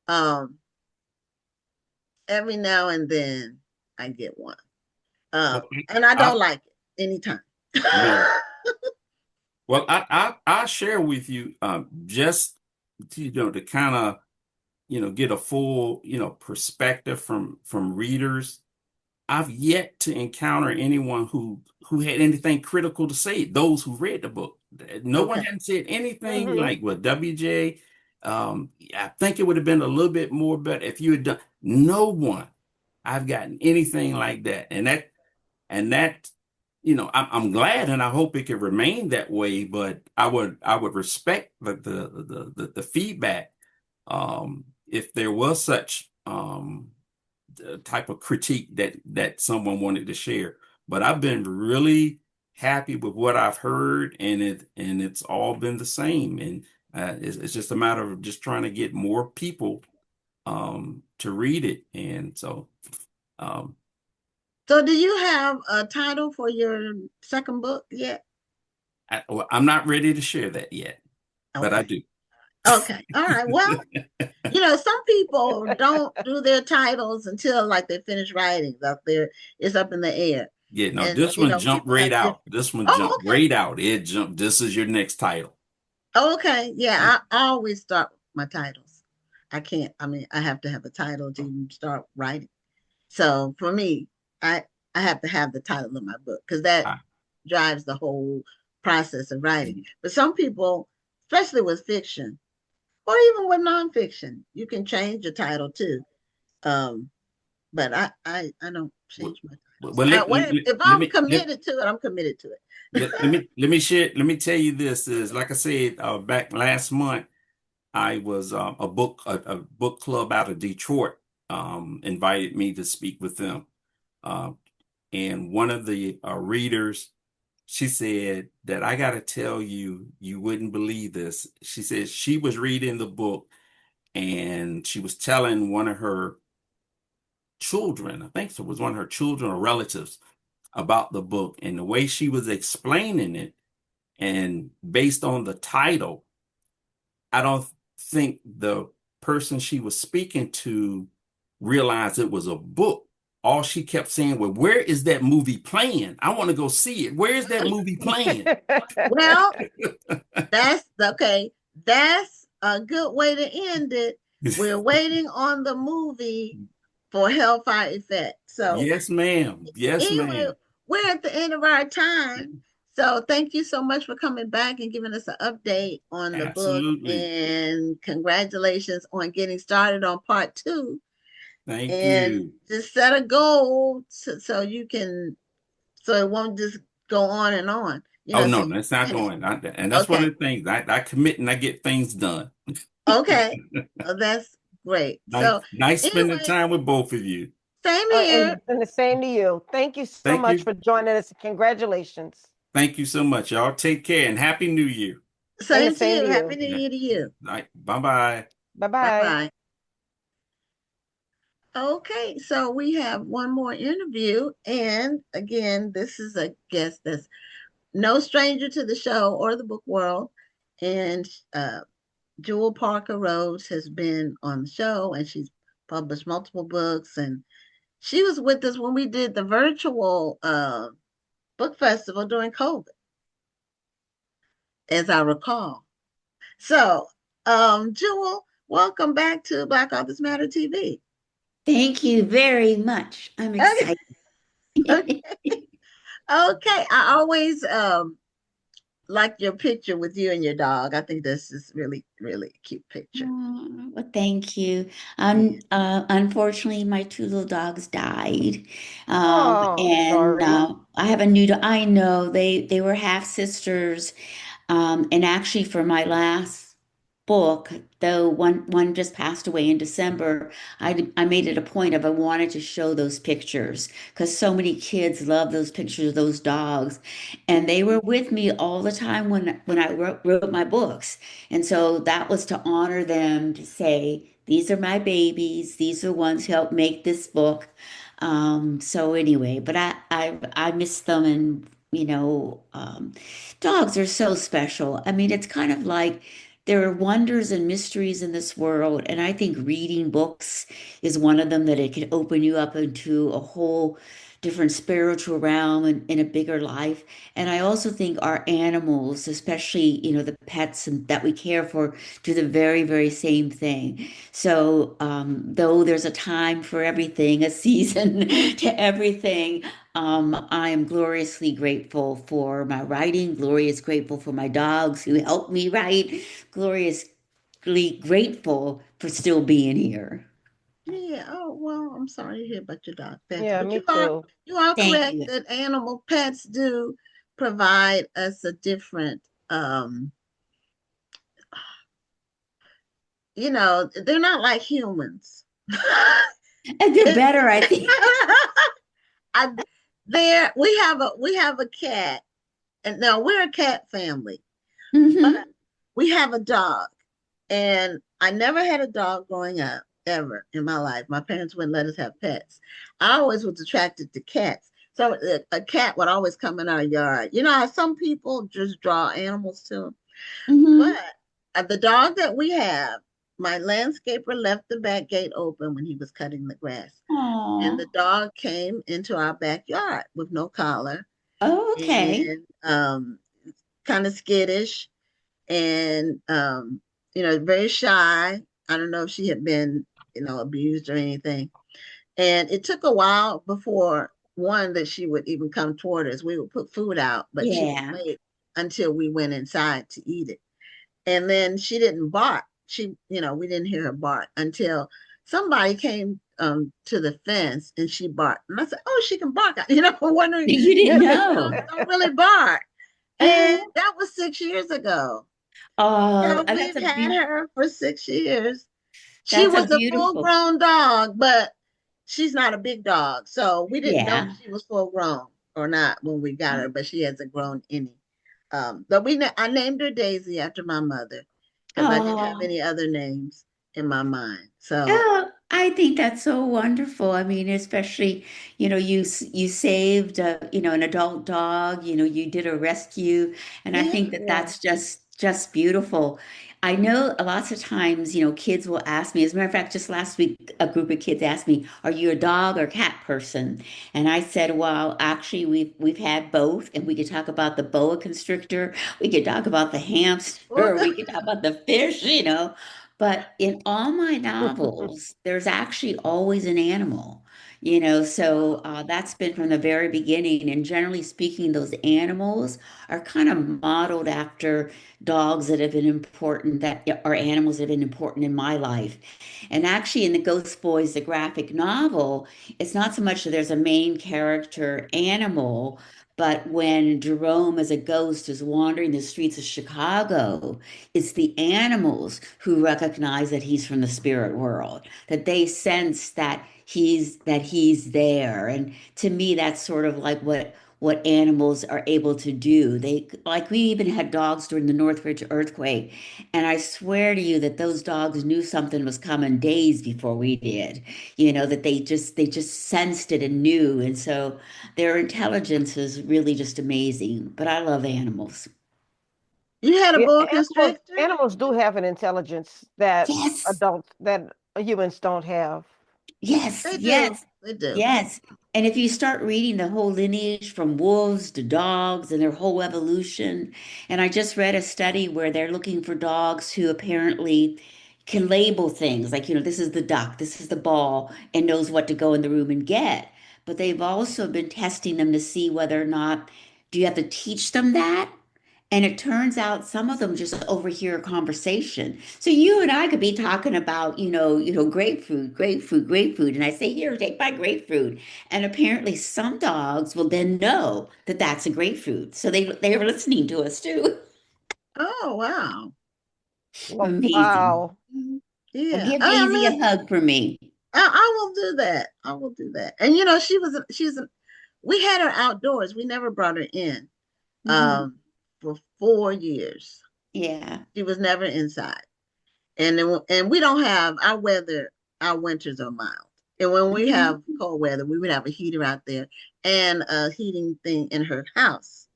um every now and then I get one. well, And I I, don't like it anytime. yeah. Well, I share with you, just to kind of get a full perspective from readers. I've yet to encounter anyone who had anything critical to say. Those who read the book, no one Okay. hadn't said anything Mhm. like, well, WJ. I think it would have been a little bit more better if you had done. No one I've gotten anything like that, and that I'm glad, and I hope it can remain that way. But I would respect the feedback, if there was such type of critique that someone wanted to share. But I've been really happy with what I've heard, and it's all been the same. And it's just a matter of just trying to get more people to read it. And so um, So do you have a title for your second book yet? well, I'm not ready to share that yet, but I Okay. do. Okay. All right. Well, some people don't do their titles until like they finish writing. Up there, it's up in the air. Yeah, no, And this one jumped people right have out. different. This one Oh, jumped okay. right out. It jumped. This is your next title. Oh, okay. Yeah. Yeah, I always start with my titles. I have to have a title to even start writing. So for me, I have to have the title of my book because that Ah, drives the whole process of writing. mhm. But some people, especially with fiction or even with nonfiction, you can change the title too. Um, but I don't Well, change my titles. well, If let I'm me committed to it, I'm committed to it. let me share. Let me tell you this is like I said, back last month. I was a book club out of Detroit invited me to speak with them, uh, and one of the readers she said that I got to tell you, you wouldn't believe this. She said she was reading the book and she was telling one of her children, I think it was one of her children or relatives, about the book. And the way she was explaining it, and based on the title, I don't think the person she was speaking to realized it was a book. All she kept saying was, "Where is that movie playing? I want to go see it. Where is that movie playing?" Well, that's okay. That's a good way to end it. We're waiting on the movie for Hellfire Effect. So Yes, ma'am. Yes, anyway, ma'am. we're at the end of our time. So thank you so much for coming back and giving us an update on the book. Absolutely. And congratulations on getting started on part 2. Thank And you. just set a goal so you can, so it won't just go on and on. Oh, So no, you that's not finish. going. And that's one Okay. of the things I commit and I get things done. Okay. Oh, that's great. Nice, So nice spending anyway, time with both of you. same here. And the same to you. Thank you so Thank much you. for joining us. Congratulations. Thank you so much. Y'all take care and Happy New Year. And the Same to same you. to Happy you. New Year to you. Bye-bye. Bye Bye bye. bye. Okay, so we have one more interview. And again, this is a guest that's no stranger to the show or the book world. And Jewell Parker Rhodes has been on the show and she's published multiple books. And she was with us when we did the virtual book festival during COVID, as I recall. So, Jewell, welcome back to Black Authors Matter TV. Thank you very much. I'm Okay. excited. Okay. Okay. I always like your picture with you and your dog. I think this is really, really a cute picture. Oh, well, thank you. Yeah. Unfortunately, my 2 little dogs died, Oh, and sorry. I have a new. I know they were half sisters, and actually, for my last book, though one just passed away in December, I made it a point of I wanted to show those pictures because so many kids love those pictures of those dogs, and they were with me all the time when I wrote my books, and so that was to honor them to say these are my babies, these are the ones who helped make this book. So anyway, but I miss them and dogs are so special. I mean, it's kind of like there are wonders and mysteries in this world, and I think reading books is one of them that it can open you up into a whole different spiritual realm and in a bigger life. And I also think our animals, especially, the pets and that we care for, do the very, very same thing. So, though there's a time for everything, a season to everything, I am gloriously grateful for my writing, glorious grateful for my dogs who helped me write, gloriously grateful for still being here. Yeah. Oh, well, I'm sorry to hear about your dog pets, Yeah, but me too. you are Thank correct you. that animal pets do provide us a different they're not like humans. And they're better, I think. I, we have a cat, and now we're a cat family, Mhm. but we have a dog, and I never had a dog growing up ever in my life. My parents wouldn't let us have pets. I always was attracted to cats. So a cat would always come in our yard. You know how some people just draw animals to them? Mhm. But the dog that we have, my landscaper left the back gate open when he was cutting the grass. And Aw. the dog came into our backyard with no collar Oh, okay. and kind of skittish and very shy. I don't know if she had been, abused or anything. And it took a while before one that she would even come toward us. We would put food out, but she would Yeah. wait until we went inside to eat it. And then she didn't bark. We didn't hear her bark until somebody came to the fence and she barked. And I said, "Oh, she can bark." Wondering, You didn't dogs know. don't really bark. And that was 6 years ago. Oh, So we've had her for 6 years. She that's a was a beautiful. full-grown dog, but she's not a big dog. So we didn't know Yeah. she was full grown. or not when we got her, but she hasn't grown any. But I named her Daisy after my mother because I didn't have Oh, any other names in my mind. So oh, I think that's so wonderful. I mean, especially, you saved an adult dog, you did a rescue, and I yeah, think that Yeah. that's just beautiful. I know lots of times, kids will ask me, as a matter of fact, just last week, a group of kids asked me, "Are you a dog or cat person?" And I said, "Well, actually, we've had both, and we could talk about the boa constrictor, we could talk about the hamster, we could talk about the fish. But in all my novels, there's actually always an animal, so that's been from the very beginning. And generally speaking, those animals are kind of modeled after dogs that have been important, that are animals that have been important in my life. And actually, in the Ghost Boys, the graphic novel, it's not so much that there's a main character animal. But when Jerome as a ghost is wandering the streets of Chicago, it's the animals who recognize that he's from the spirit world, that they sense that he's there. And to me, that's sort of like what animals are able to do. They like we even had dogs during the Northridge earthquake, and I swear to you that those dogs knew something was coming days before we did. That they just sensed it and knew, and so their intelligence is really just amazing. But I love animals. you had a Yeah, boa animals constrictor? animals do have an intelligence that Yes. adults that humans don't have. Yes, They do. yes, They do. yes. And if you start reading the whole lineage from wolves to dogs and their whole evolution, and I just read a study where they're looking for dogs who apparently can label things like, this is the duck, this is the ball, and knows what to go in the room and get. But they've also been testing them to see whether or not do you have to teach them that? And it turns out some of them just overhear a conversation. So you and I could be talking about, grapefruit, grapefruit, grapefruit. And I say, here, take my grapefruit. And apparently some dogs will then know that that's a grapefruit. So they were listening to us too. Oh, wow. Amazing. Wow. Mhm. Well, Yeah. give I Daisy mean, a hug for me. I will do that. I will do that. And we had her outdoors. We never brought her in Mhm. um for 4 years. Yeah. She was never inside. And we don't have our winters are mild. And when we Mhm. have cold weather, we would have a heater out there and a heating thing in her house.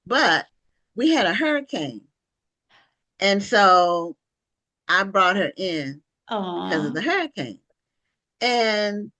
But we had a hurricane. And so I brought her in because of Aw. the hurricane. And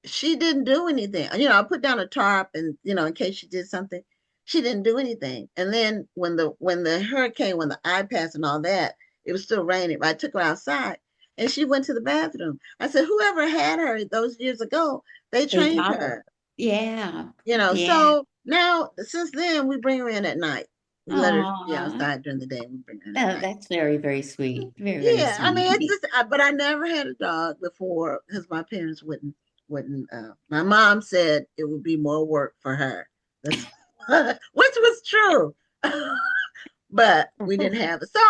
she didn't do anything. I put down a tarp and in case she did something. She didn't do anything. And then when the hurricane, when the eye passed and all that, it was still raining. I took her outside and she went to the bathroom. I said, whoever had her those years ago, they They trained taught her. her. Yeah. Yeah. So now since then we bring her in at night. We let her be Aw. outside during the day and we bring her in at Oh, night. that's very, very sweet. Very, very Yeah, I mean, it's sweet. just, but I never had a dog before because my parents wouldn't. My mom said it would be more work for her. That's which was true, but we didn't have it. So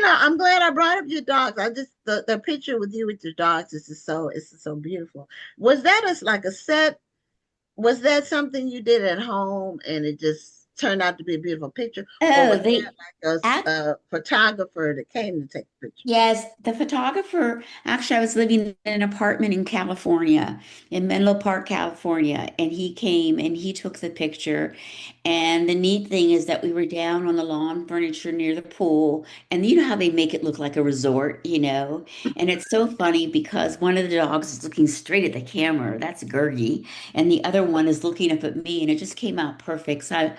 I'm glad I brought up your dogs. I just the picture with you with your dogs is so beautiful. Was that like a set? Was that something you did at home and it just turned out to be a beautiful picture, or Oh, was that like a photographer that came to take the picture? yes, the photographer. Actually, I was living in an apartment in California, in Menlo Park, California, and he came and he took the picture. And the neat thing is that we were down on the lawn furniture near the pool, and you know how they make it look like a resort. And it's so funny because one of the dogs is looking straight at the camera. That's Gergie, and the other one is looking up at me, and it just came out perfect. So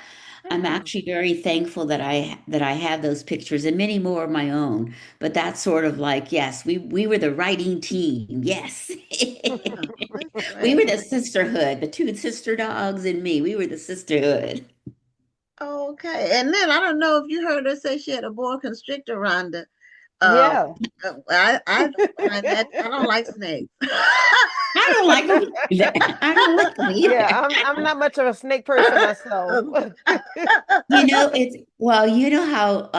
I'm Oh, actually very thankful that I have those pictures and many more of my own. But that's sort of like, yes, we were the writing team. Yes. yeah, that's We were great. the sisterhood, the two sister dogs and me. We were the sisterhood. Okay. And then I don't know if you heard her say she had a boa constrictor, Rhonda. Um, Yeah. I don't find that I don't like snakes. I don't like them either. I don't like them either. Yeah, I'm not much of a snake person myself. It's well, you know how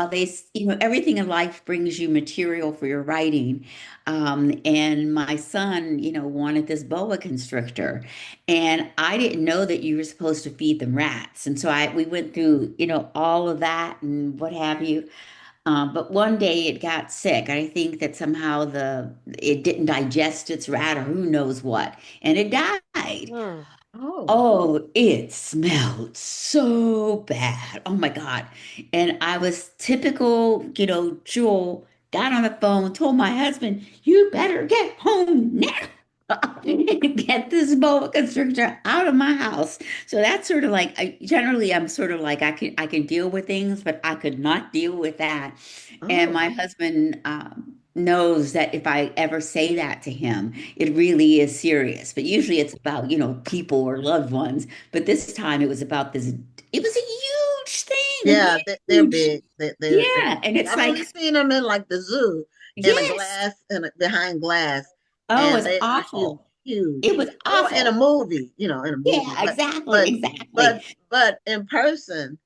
everything in life brings you material for your writing. And my son, wanted this boa constrictor, and I didn't know that you were supposed to feed them rats. And so we went through, all of that and what have you. But one day it got sick. I think that somehow it didn't digest its rat or who knows what, and it died. Hmm. Oh, Oh, it smelled so bad. Oh my God. And I was typical, Jewel got on the phone, told my husband, you better get home now. Get this boa constrictor out of my house. So that's sort of like I'm sort of like I can deal with things, but I could not deal with that. And oh, my husband knows that if I ever say that to him, it really is serious. But usually it's about, people or loved ones. But this time it was about this, it was a huge thing, yeah, they're huge. big. They're Yeah. And big. it's I've like, only seen them in like the zoo in a yes. glass behind glass, Oh, and it's they are huge, awful. huge. It was Or in a awful. movie, in a movie, Yeah, exactly, but exactly. but but in person,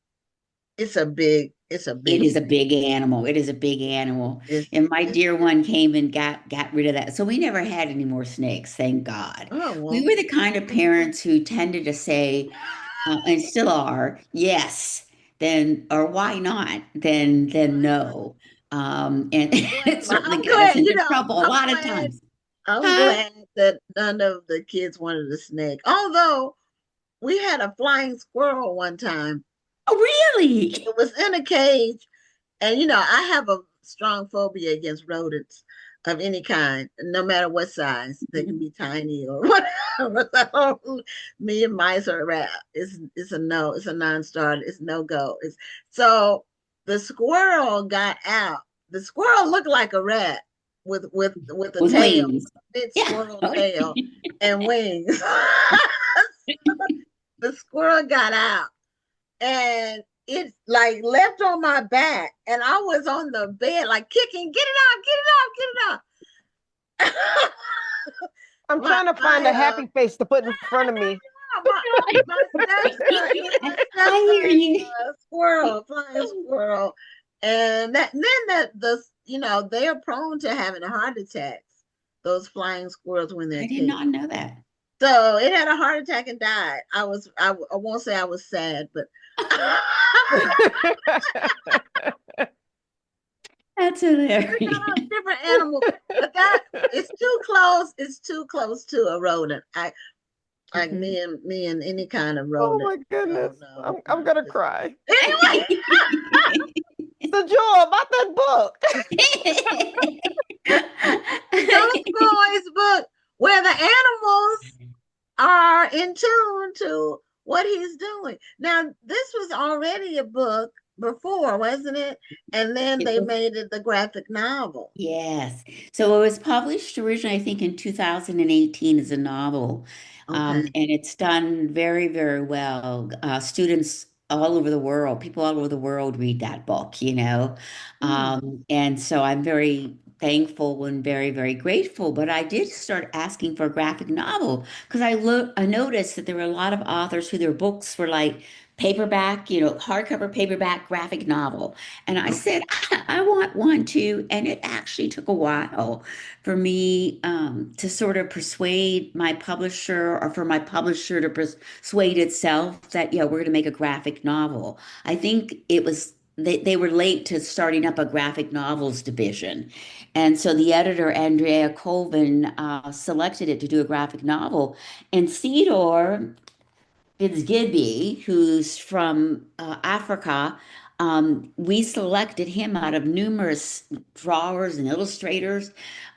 it's a It big, is a big animal. It is a big animal. And my it's dear one came and got rid of that. So we never had any more snakes, thank God. oh We well. were the kind of parents who tended to say, and still are, yes, then or why not? Then no. And it Well, certainly I'm got us glad, into trouble a lot of times. I'm Huh? glad that none of the kids wanted a snake. Although we had a flying squirrel one time. Oh, really? It was in a cage, and I have a strong phobia against rodents of any kind, no matter what size. They can be tiny or whatever. So, me and mice or rat, it's a no, it's a non-starter, it's no go. So the squirrel got out. The squirrel looked like a rat with a With tail, wings. big Yeah. squirrel tail and wings. The squirrel got out and it like left on my back, and I was on the bed like kicking, get it out, get it out, get it out. I'm my trying to find my a happy face to put in front of me. my my stepson, my I hear stepson you. squirrel, flying squirrel, and then they are prone to having heart attacks. Those flying squirrels when they're I did caged. not know that. So it had a heart attack and died. I won't say I was sad, but That's we hilarious. got a different animal. But that it's too close. It's too close to a rodent. I like Mhm. me and any kind of Oh rodent. my No, goodness. no, I'm no. gonna cry. Anyway, So Joel, about that book. Ghost Boy's book where the animals are in tune to what he's doing. Now, this was already a book before, wasn't it? And then It they was, made it the graphic novel. yes. So it was published originally, I think, in 2018 as a novel. Okay. And it's done very, very well. Students all over the world, people all over the world read that book. Hmm. And so I'm very thankful and very, very grateful. But I did start asking for a graphic novel because I noticed that there were a lot of authors who their books were like paperback, hardcover paperback graphic novel. And I Okay. said, I want one too. And it actually took a while for me to sort of persuade my publisher or for my publisher to persuade itself that, yeah, we're going to make a graphic novel. I think they were late to starting up a graphic novels division. And so the editor, Andrea Colvin, selected it to do a graphic novel. And Cedar Fitzgibbon, who's from Africa, we selected him out of numerous drawers and illustrators.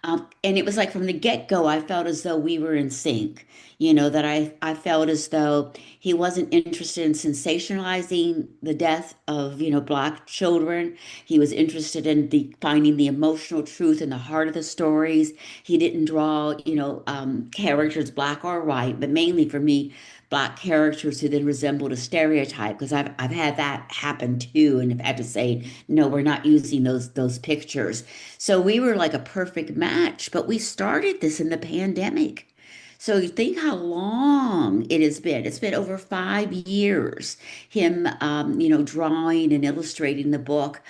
And it was like from the get-go, I felt as though we were in sync. That I felt as though he wasn't interested in sensationalizing the death of, Black children. He was interested in finding the emotional truth in the heart of the stories. He didn't draw, characters black or white, but mainly for me, Black characters who then resembled a stereotype because I've had that happen too and have had to say no, we're not using those pictures. So we were like a perfect match, but we started this in the pandemic. So you think how long it has been. It's been over 5 years, him, drawing and illustrating the book.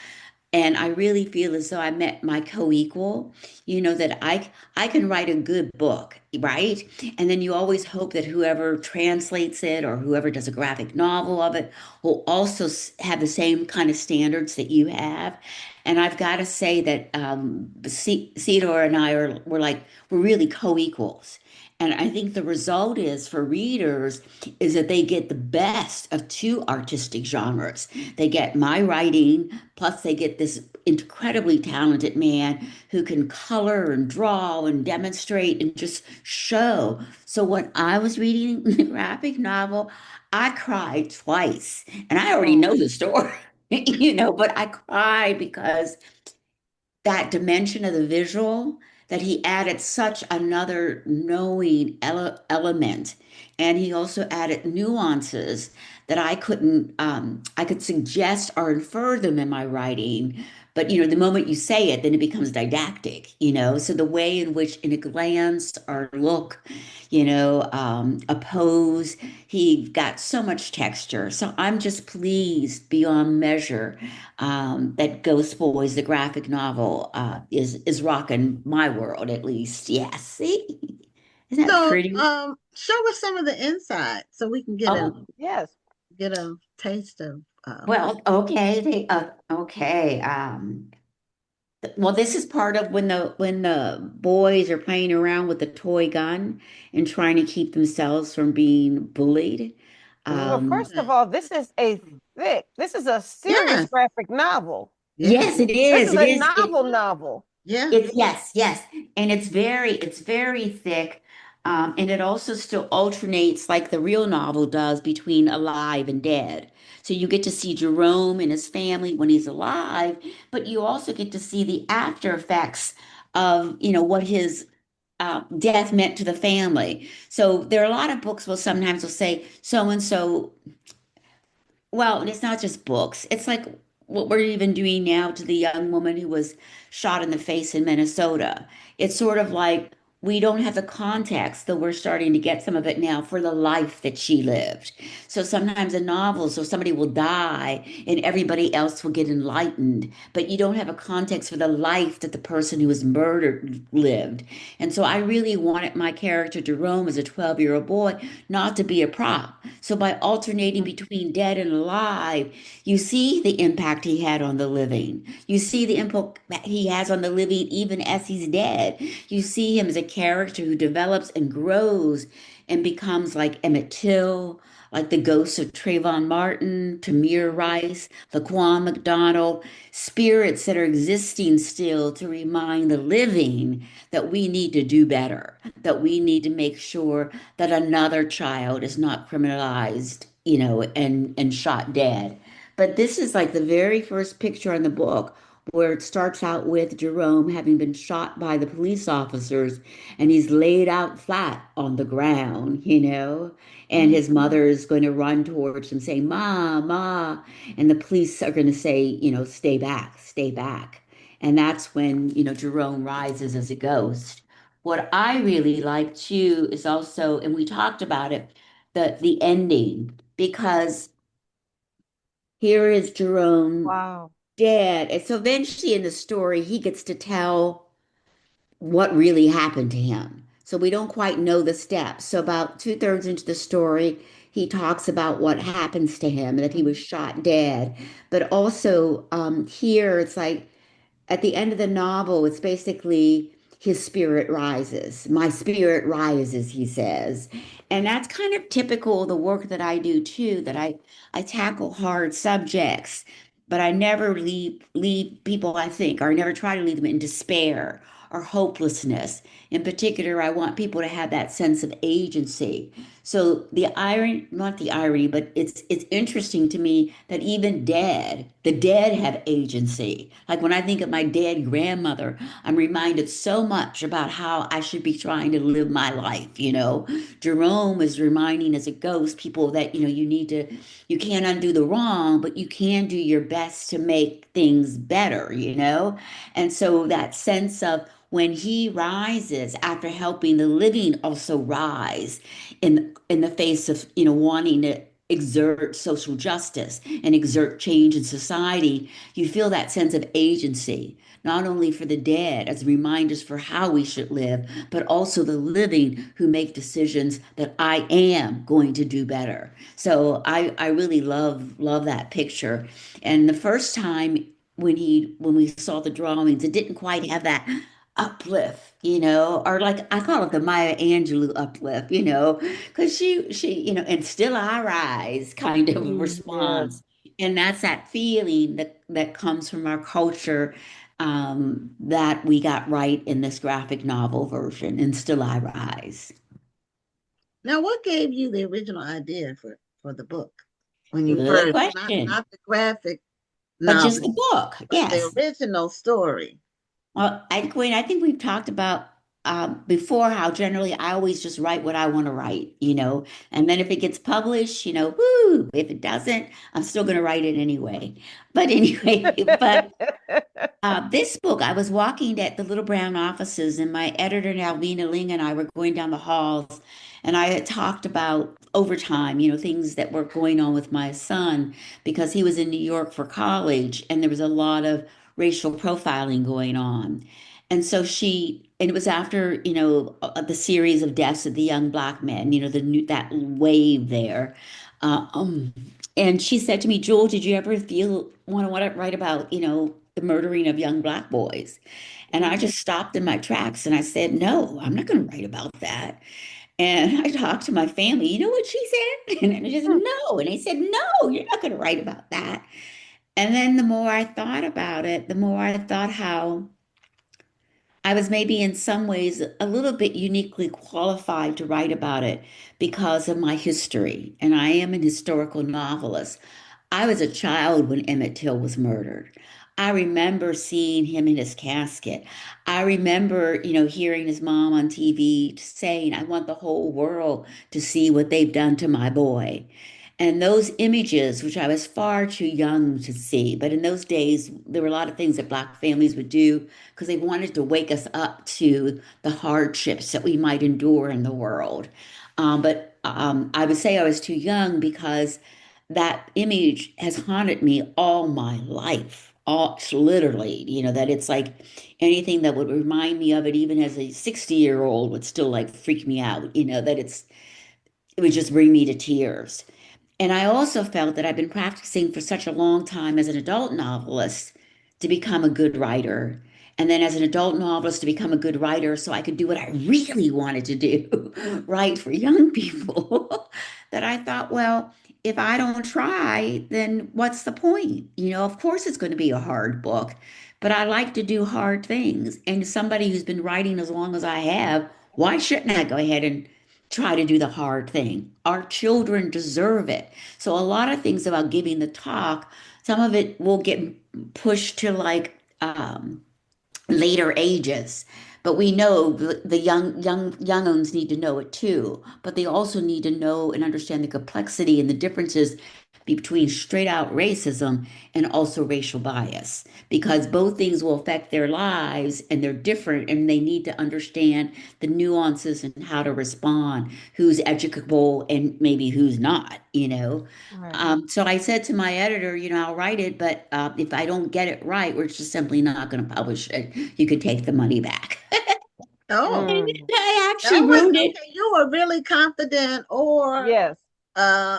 And I really feel as though I met my co-equal, that I can write a good book, right? And then you always hope that whoever translates it or whoever does a graphic novel of it will also have the same kind of standards that you have. And I've got to say that Cedar and I we're really co-equals. And I think the result is for readers is that they get the best of two artistic genres. They get my writing, plus they get this incredibly talented man who can color and draw and demonstrate and just show. So when I was reading the graphic novel, I cried twice. And I already know the story, but I cried because that dimension of the visual that he added such another knowing element, and he also added nuances that I could suggest or infer them in my writing, but the moment you say it, then it becomes didactic, so the way in which in a glance or look, a pose, he got so much texture. So I'm just pleased beyond measure that Ghost Boys, the graphic novel, is rocking my world at least. Yes, see, isn't that So, pretty? show us some of the inside so we can Oh, Yes. get a taste of. well, okay, okay. Well, this is part of when the boys are playing around with the toy gun and trying to keep themselves from being bullied. Well, first of Okay. all, this is a serious Yes, graphic novel. yes, Yes, it This is. is It a is. novel. yeah. It's yes, yes, and it's very thick, and it also still alternates like the real novel does between alive and dead. So you get to see Jerome and his family when he's alive, but you also get to see the after effects of what his death meant to the family. So there are a lot of books will sometimes will say so and so, well, it's not just books. It's like what we're even doing now to the young woman who was shot in the face in Minnesota. It's sort of like we don't have the context, though we're starting to get some of it now for the life that she lived. So sometimes in novels, so somebody will die and everybody else will get enlightened, but you don't have a context for the life that the person who was murdered lived. And so I really wanted my character Jerome as a 12-year-old boy not to be a prop. So by alternating between dead and alive, you see the impact he had on the living. You see the impact that he has on the living even as he's dead. You see him as a character who develops and grows and becomes like Emmett Till, like the ghosts of Trayvon Martin, Tamir Rice, Laquan McDonald, spirits that are existing still to remind the living that we need to do better, that we need to make sure that another child is not criminalized, and shot dead. But this is like the very first picture in the book where it starts out with Jerome having been shot by the police officers and he's laid out flat on the ground, and his mother is going to run towards him saying, Ma, Ma, and the police are going to say, stay back, stay back. And that's when, Jerome rises as a ghost. What I really like too is also, and we talked about it, the ending, because here is Jerome Wow. dead. And so eventually in the story, he gets to tell what really happened to him. So we don't quite know the steps. So about two-thirds into the story, he talks about what happens to him, that he was shot dead. But also here, it's like at the end of the novel, it's basically his spirit rises. My spirit rises, he says. And that's kind of typical of the work that I do too, that I tackle hard subjects, but I never leave people, I think, or I never try to leave them in despair or hopelessness. In particular, I want people to have that sense of agency. So the irony, not the irony, but it's interesting to me that even dead, the dead have agency. Like when I think of my dead grandmother, I'm reminded so much about how I should be trying to live my life. Jerome is reminding as a ghost people that, you can't undo the wrong, but you can do your best to make things better. And so that sense of when he rises after helping the living also rise in the face of, wanting to exert social justice and exert change in society, you feel that sense of agency, not only for the dead as reminders for how we should live, but also the living who make decisions that I am going to do better. So I really love that picture. And the first time when we saw the drawings, it didn't quite have that uplift, or like I call it the Maya Angelou uplift, because she, and still I rise kind of Yes. response. And that's that feeling that comes from our culture, that we got right in this graphic novel version, and still I rise. Now, what gave you the original idea for the book when you Good first, question. not the graphic But just the novel, book, but the yes. original story? Well, Queen, I think we've talked about before how generally I always just write what I want to write. And then if it gets published, woo, if it doesn't, I'm still going to write it anyway. But anyway, but this book, I was walking at the Little Brown offices, and my editor, Alvina Ling, and I were going down the halls, and I had talked about overtime, things that were going on with my son because he was in New York for college, and there was a lot of racial profiling going on. And it was after, the series of deaths of the young black men, that wave there. Uh, um, and she said to me, Jewel, did you ever feel want to write about, the murdering of young black boys? And I just stopped in my tracks and I said, no, I'm not going to write about that. And I talked to my family, you know what she said? And I just, no. And they said, no, you're not going to write about that. And then the more I thought about it, the more I thought how I was maybe in some ways a little bit uniquely qualified to write about it because of my history. And I am an historical novelist. I was a child when Emmett Till was murdered. I remember seeing him in his casket. I remember, hearing his mom on TV saying, I want the whole world to see what they've done to my boy. And those images, which I was far too young to see, but in those days, there were a lot of things that Black families would do because they wanted to wake us up to the hardships that we might endure in the world. But I would say I was too young because that image has haunted me all my life, all literally, that it's like anything that would remind me of it, even as a 60-year-old, would still like freak me out, that it would just bring me to tears. And I also felt that I've been practicing for such a long time as an adult novelist to become a good writer. And then as an adult novelist to become a good writer so I could do what I really wanted to do, write for young people. That I thought, well, if I don't try, then what's the point? Of course it's going to be a hard book, but I like to do hard things. And somebody who's been writing as long as I have, why shouldn't I go ahead and try to do the hard thing? Our children deserve it. So a lot of things about giving the talk, some of it will get pushed to like later ages. But we know the young ones need to know it too. But they also need to know and understand the complexity and the differences between straight out racism and also racial bias, because both things will affect their lives and they're different and they need to understand the nuances and how to respond, who's educable and maybe who's not. Right. So I said to my editor, I'll write it, but if I don't get it right, we're just simply not going to publish it. You could take the money back. Oh, And Mm. I that actually was wrote it. okay. You were really confident, or Yes.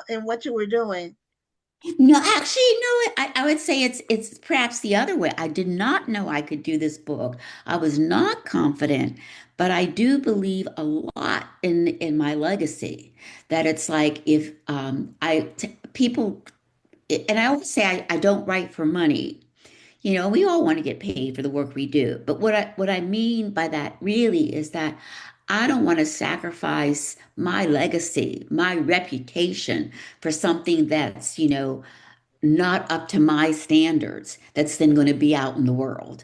in what you were doing. No, actually, no, I would say it's perhaps the other way. I did not know I could do this book. I was not confident, but I do believe a lot in my legacy. That it's like if people, and I always say I don't write for money. We all want to get paid for the work we do. But what I mean by that really is that I don't want to sacrifice my legacy, my reputation for something that's, not up to my standards that's then going to be out in the world.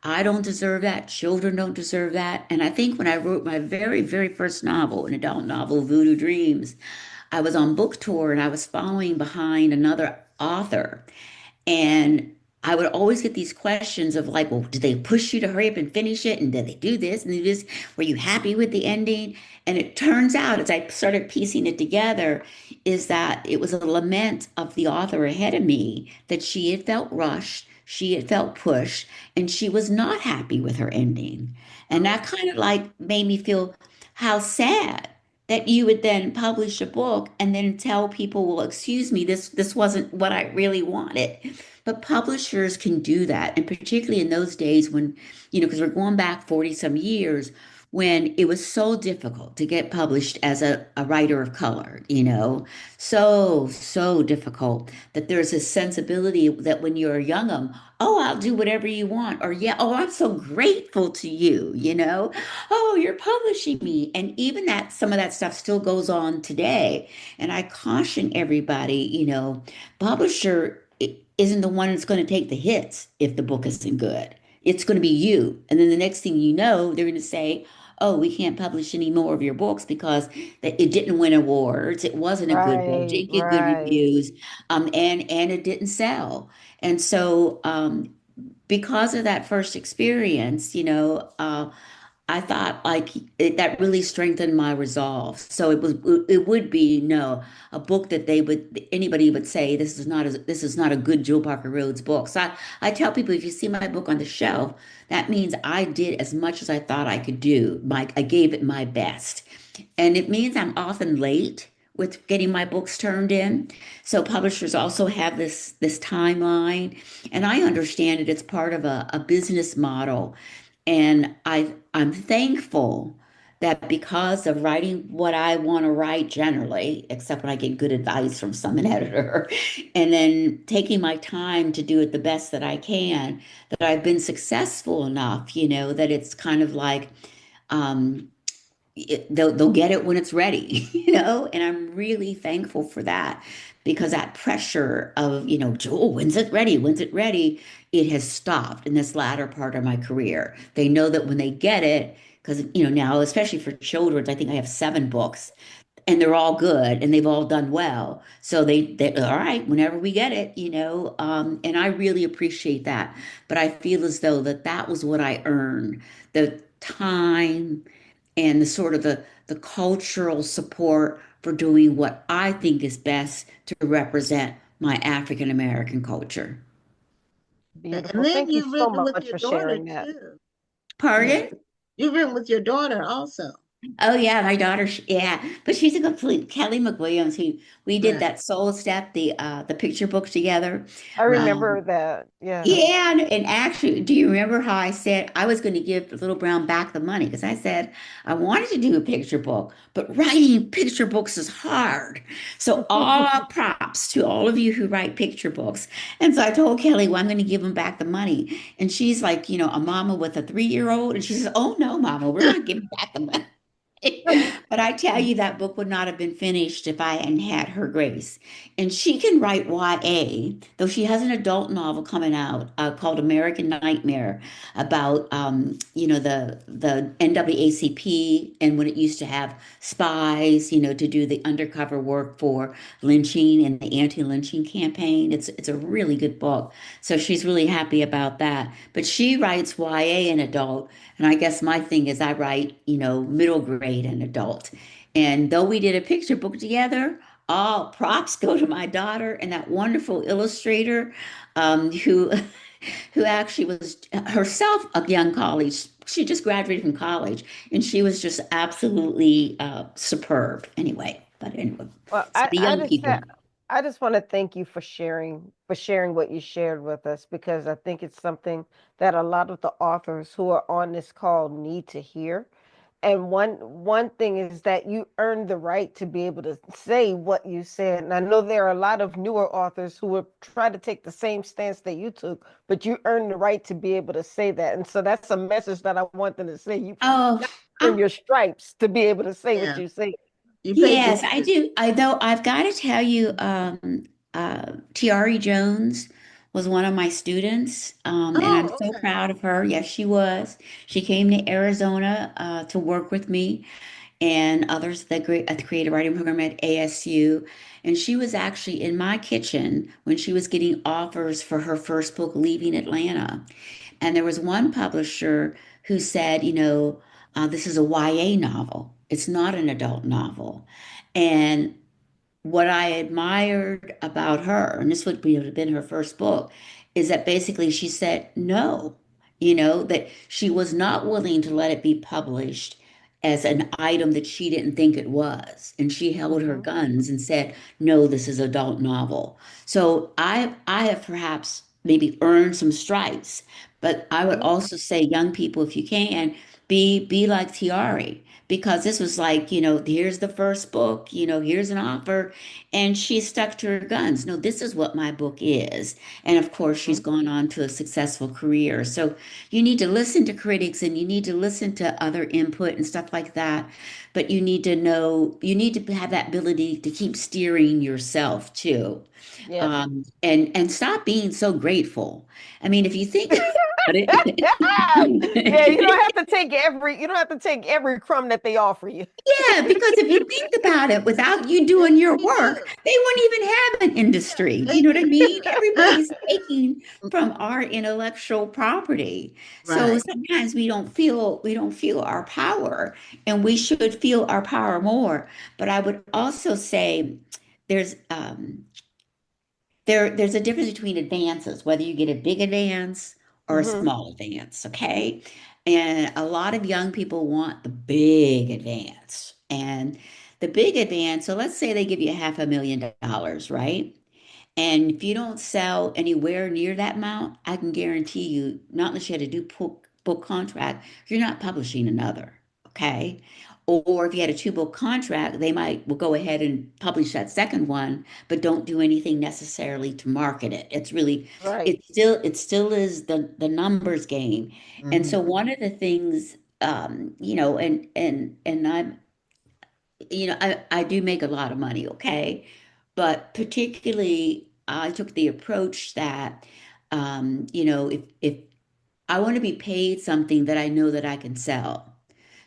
I don't deserve that. Children don't deserve that. And I think when I wrote my very, very first novel, an adult novel, Voodoo Dreams, I was on book tour and I was following behind another author. And I would always get these questions of like, well, did they push you to hurry up and finish it? And did they do this and do this? Were you happy with the ending? And it turns out, as I started piecing it together, is that it was a lament of the author ahead of me that she had felt rushed, she had felt pushed, and she was not happy with her ending. And that kind of like made me feel how sad that you would then publish a book and then tell people, well, excuse me, this wasn't what I really wanted. But publishers can do that. And particularly in those days when, because we're going back 40 some years, when it was so difficult to get published as a writer of color, so difficult that there's a sensibility that when you're a young'un, oh, I'll do whatever you want. Or, yeah, oh, I'm so grateful to you. Oh, you're publishing me. And even that, some of that stuff still goes on today. And I caution everybody, publisher isn't the one that's going to take the hits if the book isn't good. It's going to be you. And then the next thing you know, they're going to say, oh, we can't publish any more of your books because it didn't win awards. It wasn't a good book, Right, didn't get good right. reviews, and it didn't sell. And so because of that first experience, I thought that really strengthened my resolve. So it would be no a book that anybody would say this is not a good Jewell Parker Rhodes book. So I tell people if you see my book on the shelf, that means I did as much as I thought I could do. I gave it my best, and it means I'm often late with getting my books turned in. So publishers also have this timeline, and I understand it. It's part of a business model. And I'm thankful that because of writing what I want to write generally, except when I get good advice from some an editor, and then taking my time to do it the best that I can, that I've been successful enough, that it's kind of like um, they'll get it when it's ready, and I'm really thankful for that because that pressure of, Jewell, when's it ready? When's it ready? It has stopped in this latter part of my career. They know that when they get it, because, now, especially for children's, I think I have 7 books and they're all good and they've all done well. So they all right, whenever we get it, and I really appreciate that. But I feel as though that was what I earned, the time and the sort of the cultural support for doing what I think is best to represent my African American culture. And Beautiful. then Thank you you've so written with much your for daughter sharing that. too. Yeah. Pardon? You've written with your daughter also. Oh yeah, my daughter, yeah, but she's a complete Kelly McWilliams. Who we did Right, that Soul Step, the picture book together. I right. remember that. Yeah. Yeah, and actually, do you remember how I said I was going to give Little Brown back the money? Because I said I wanted to do a picture book, but writing picture books is hard. So all our props to all of you who write picture books. And so I told Kelly, well, I'm going to give him back the money. And she's like, a mama with a 3-year-old. And she says, oh no, mama, we're not giving back the money. But I tell you, that book would not have been finished if I hadn't had her grace. And she can write YA, though she has an adult novel coming out called American Nightmare about, the NAACP and when it used to have spies, to do the undercover work for lynching and the anti-lynching campaign. It's a really good book. So she's really happy about that. But she writes YA and adult. And I guess my thing is I write, middle grade and adult. And though we did a picture book together, all props go to my daughter and that wonderful illustrator who who actually was herself a young college. She just graduated from college, and she was just absolutely superb. Anyway, Well, so the young people. I just want to thank you for sharing what you shared with us because I think it's something that a lot of the authors who are on this call need to hear. And one thing is that you earned the right to be able to say what you said. And I know there are a lot of newer authors who will try to take the same stance that you took, but you earned the right to be able to say that. And so that's a message that I want them to say. You Oh, earned your stripes to be able to say what Yeah. you say. You paid your yes, I dues. do. Though I've got to tell you, Tiari Jones was one of my students, and I'm Oh, so okay. proud of her. Yes, she was. She came to Arizona to work with me and others at the creative writing program at ASU. And she was actually in my kitchen when she was getting offers for her first book, Leaving Atlanta. And there was one publisher who said, this is a YA novel. It's not an adult novel. And what I admired about her, and this would have been her first book, is that basically she said no, that she was not willing to let it be published as an item that she didn't think it was. And she held her Hmm. guns and said, no, this is adult novel. So I have perhaps maybe earned some stripes, but I would Hmm. also say, young people, if you can, be like Tiari, because this was like, here's the first book, here's an offer, and she stuck to her guns. No, this is what my book is. And of course, she's gone on to a successful career. So you need to listen to critics and you need to listen to other input and stuff like that. But you need to know, you need to have that ability to keep steering yourself too. Yes. And stop being so grateful. I mean, if you think about Yeah, it, you don't have to take every crumb that they offer you. yeah, because if you think about it, without you Yes, doing your we work, do. they wouldn't even have an industry. Do you They know what I do. mean? Everybody's taking from our intellectual property. So Right. sometimes we don't feel our power, and we should feel our power more. But I would also say there's there's a difference between advances, whether you get a big advance or a Hmm. small advance, okay? And a lot of young people want the big advance. And the big advance, so let's say they give you $500,000, right? And if you don't sell anywhere near that amount, I can guarantee you, not unless you had a do book contract, you're not publishing another. Okay. Or if you had a two-book contract, they might will go ahead and publish that second one, but don't do anything necessarily to market it. It's really, Right. it still is the numbers game. And Hmm. so one of the things, and I'm I do make a lot of money, okay? But particularly, I took the approach that, if I want to be paid something that I know that I can sell,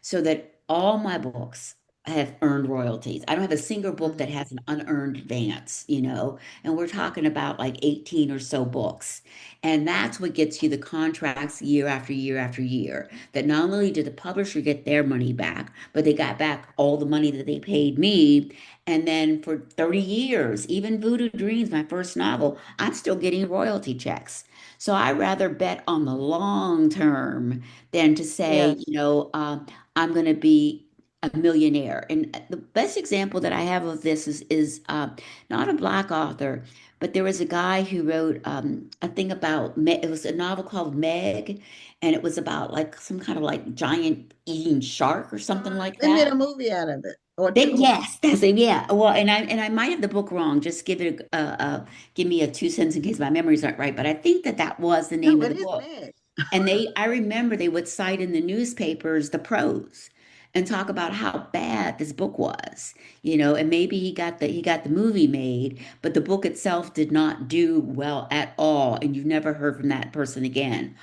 so that all my books have earned royalties. I don't have a single book that has an unearned advance, and we're talking about like 18 or so books. And that's what gets you the contracts year after year after year. That not only did the publisher get their money back, but they got back all the money that they paid me. And then for 30 years, even Voodoo Dreams, my first novel, I'm still getting royalty checks. So I rather bet on the long term than to say, Yes. I'm going to be a millionaire. And the best example that I have of this is not a black author, but there was a guy who wrote a thing about it was a novel called Meg, and it was about like some kind of like giant eating shark or something like They made a that. movie out of it, or That, two. yes, that's it. Yeah. Well, and I might have the book wrong. Just give me a 2 cents in case my memories aren't right. But I think that was the name No, of it the is book. Meg. And I remember they would cite in the newspapers the prose and talk about how bad this book was, and maybe he got the movie made, but the book itself did not do well at all, and you've never heard from that person again.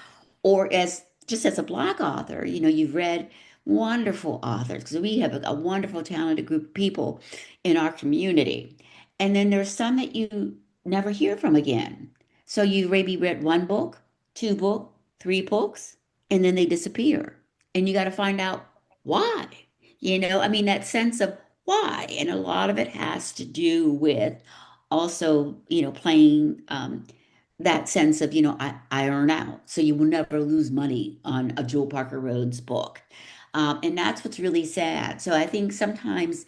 Or as just as a Black author, you've read wonderful authors because we have a wonderful, talented group of people in our community. And then there's some that you never hear from again. So you maybe read one book, two book, three books, and then they disappear. And you got to find out why. I mean, that sense of why. And a lot of it has to do with also, playing that sense of, I earn out. So you will never lose money on a Jewell Parker Rhodes book. And that's what's really sad. So I think sometimes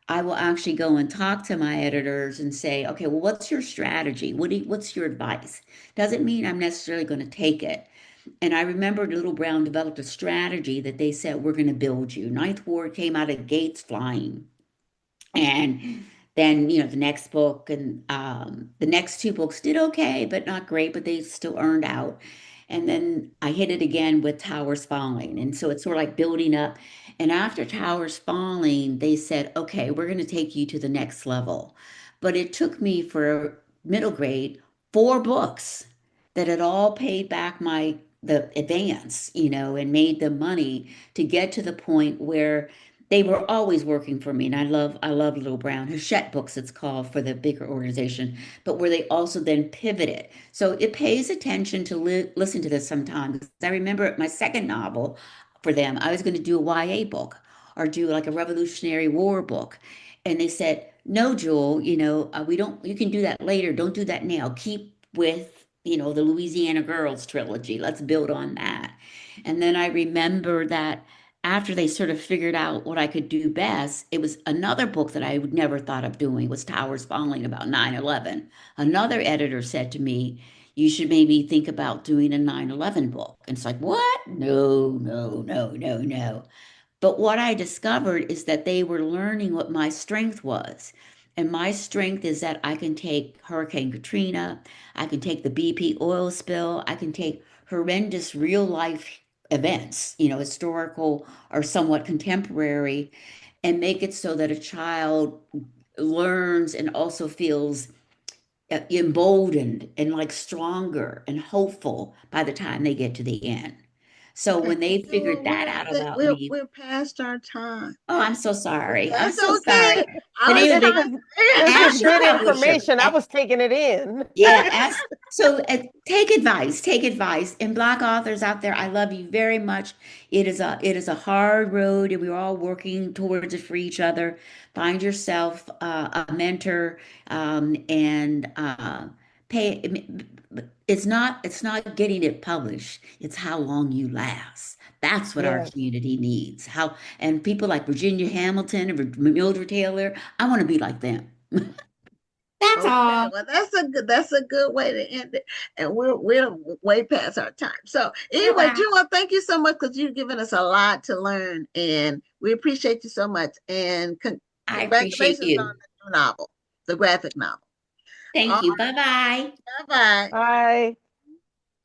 I will actually go and talk to my editors and say, okay, well, what's your strategy? What's your advice? Doesn't mean I'm necessarily going to take it. And I remember Little Brown developed a strategy that they said, we're going to build you. Ninth Ward came out of gates flying. And then, the next book and the next two books did okay, but not great, but they still earned out. And then I hit it again with Towers Falling. And so it's sort of like building up. And after Towers Falling, they said, okay, we're going to take you to the next level. But it took me for middle grade 4 books that had all paid back the advance, and made the money to get to the point where they were always working for me. And I love Little Brown Hachette Books, it's called, for the bigger organization, but where they also then pivoted. So it pays attention to listen to this sometimes. I remember my second novel for them, I was going to do a YA book or do like a Revolutionary War book. And they said, no, Jewell, we don't, you can do that later. Don't do that now. Keep with, the Louisiana Girls trilogy. Let's build on that. And then I remember that after they sort of figured out what I could do best, it was another book that I would never thought of doing was Towers Falling, about 9/11. Another editor said to me, you should maybe think about doing a 9/11 book. And it's like, what? No, no, no, no, no. But what I discovered is that they were learning what my strength was. And my strength is that I can take Hurricane Katrina, I can take the BP oil spill, I can take horrendous real life events, historical or somewhat contemporary, and make it so that a child learns and also feels emboldened and like stronger and hopeful by the time they get to the end. So when they figured that out about me, we're past our time. oh, I'm so sorry. I'm That's so okay. sorry. I But was anyway, trying to- This ask is your good publisher. information. I was taking it in. Yeah, take advice, take advice. And Black authors out there, I love you very much. It is a hard road, and we're all working towards it for each other. Find yourself a mentor, and pay. It's not getting it published. It's how long you last. That's what our Yes. community needs. And people like Virginia Hamilton and Mildred Taylor, I want to be like them. That's Okay, all. well, that's a good way to end it, and we're way past our time. So anyway, wow. Jewell, thank you so much because you've given us a lot to learn, and we appreciate you so much. And I appreciate congratulations on you. the new novel, the graphic novel. Thank you. Bye bye. Bye bye. Bye.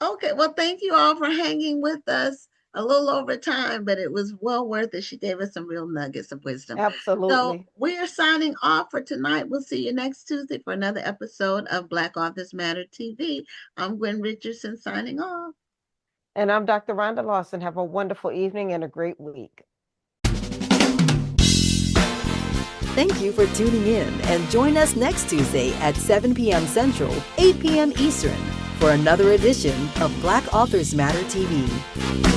Okay, well, thank you all for hanging with us a little over time, but it was well worth it. She gave us some real nuggets of wisdom. So Absolutely. we are signing off for tonight. We'll see you next Tuesday for another episode of Black Authors Matter TV. I'm Gwen Richardson signing off. And I'm Dr. Rhonda Lawson. Have a wonderful evening and a great week. Thank you for tuning in, and join us next Tuesday at 7 p.m. Central, 8 p.m. Eastern for another edition of Black Authors Matter TV.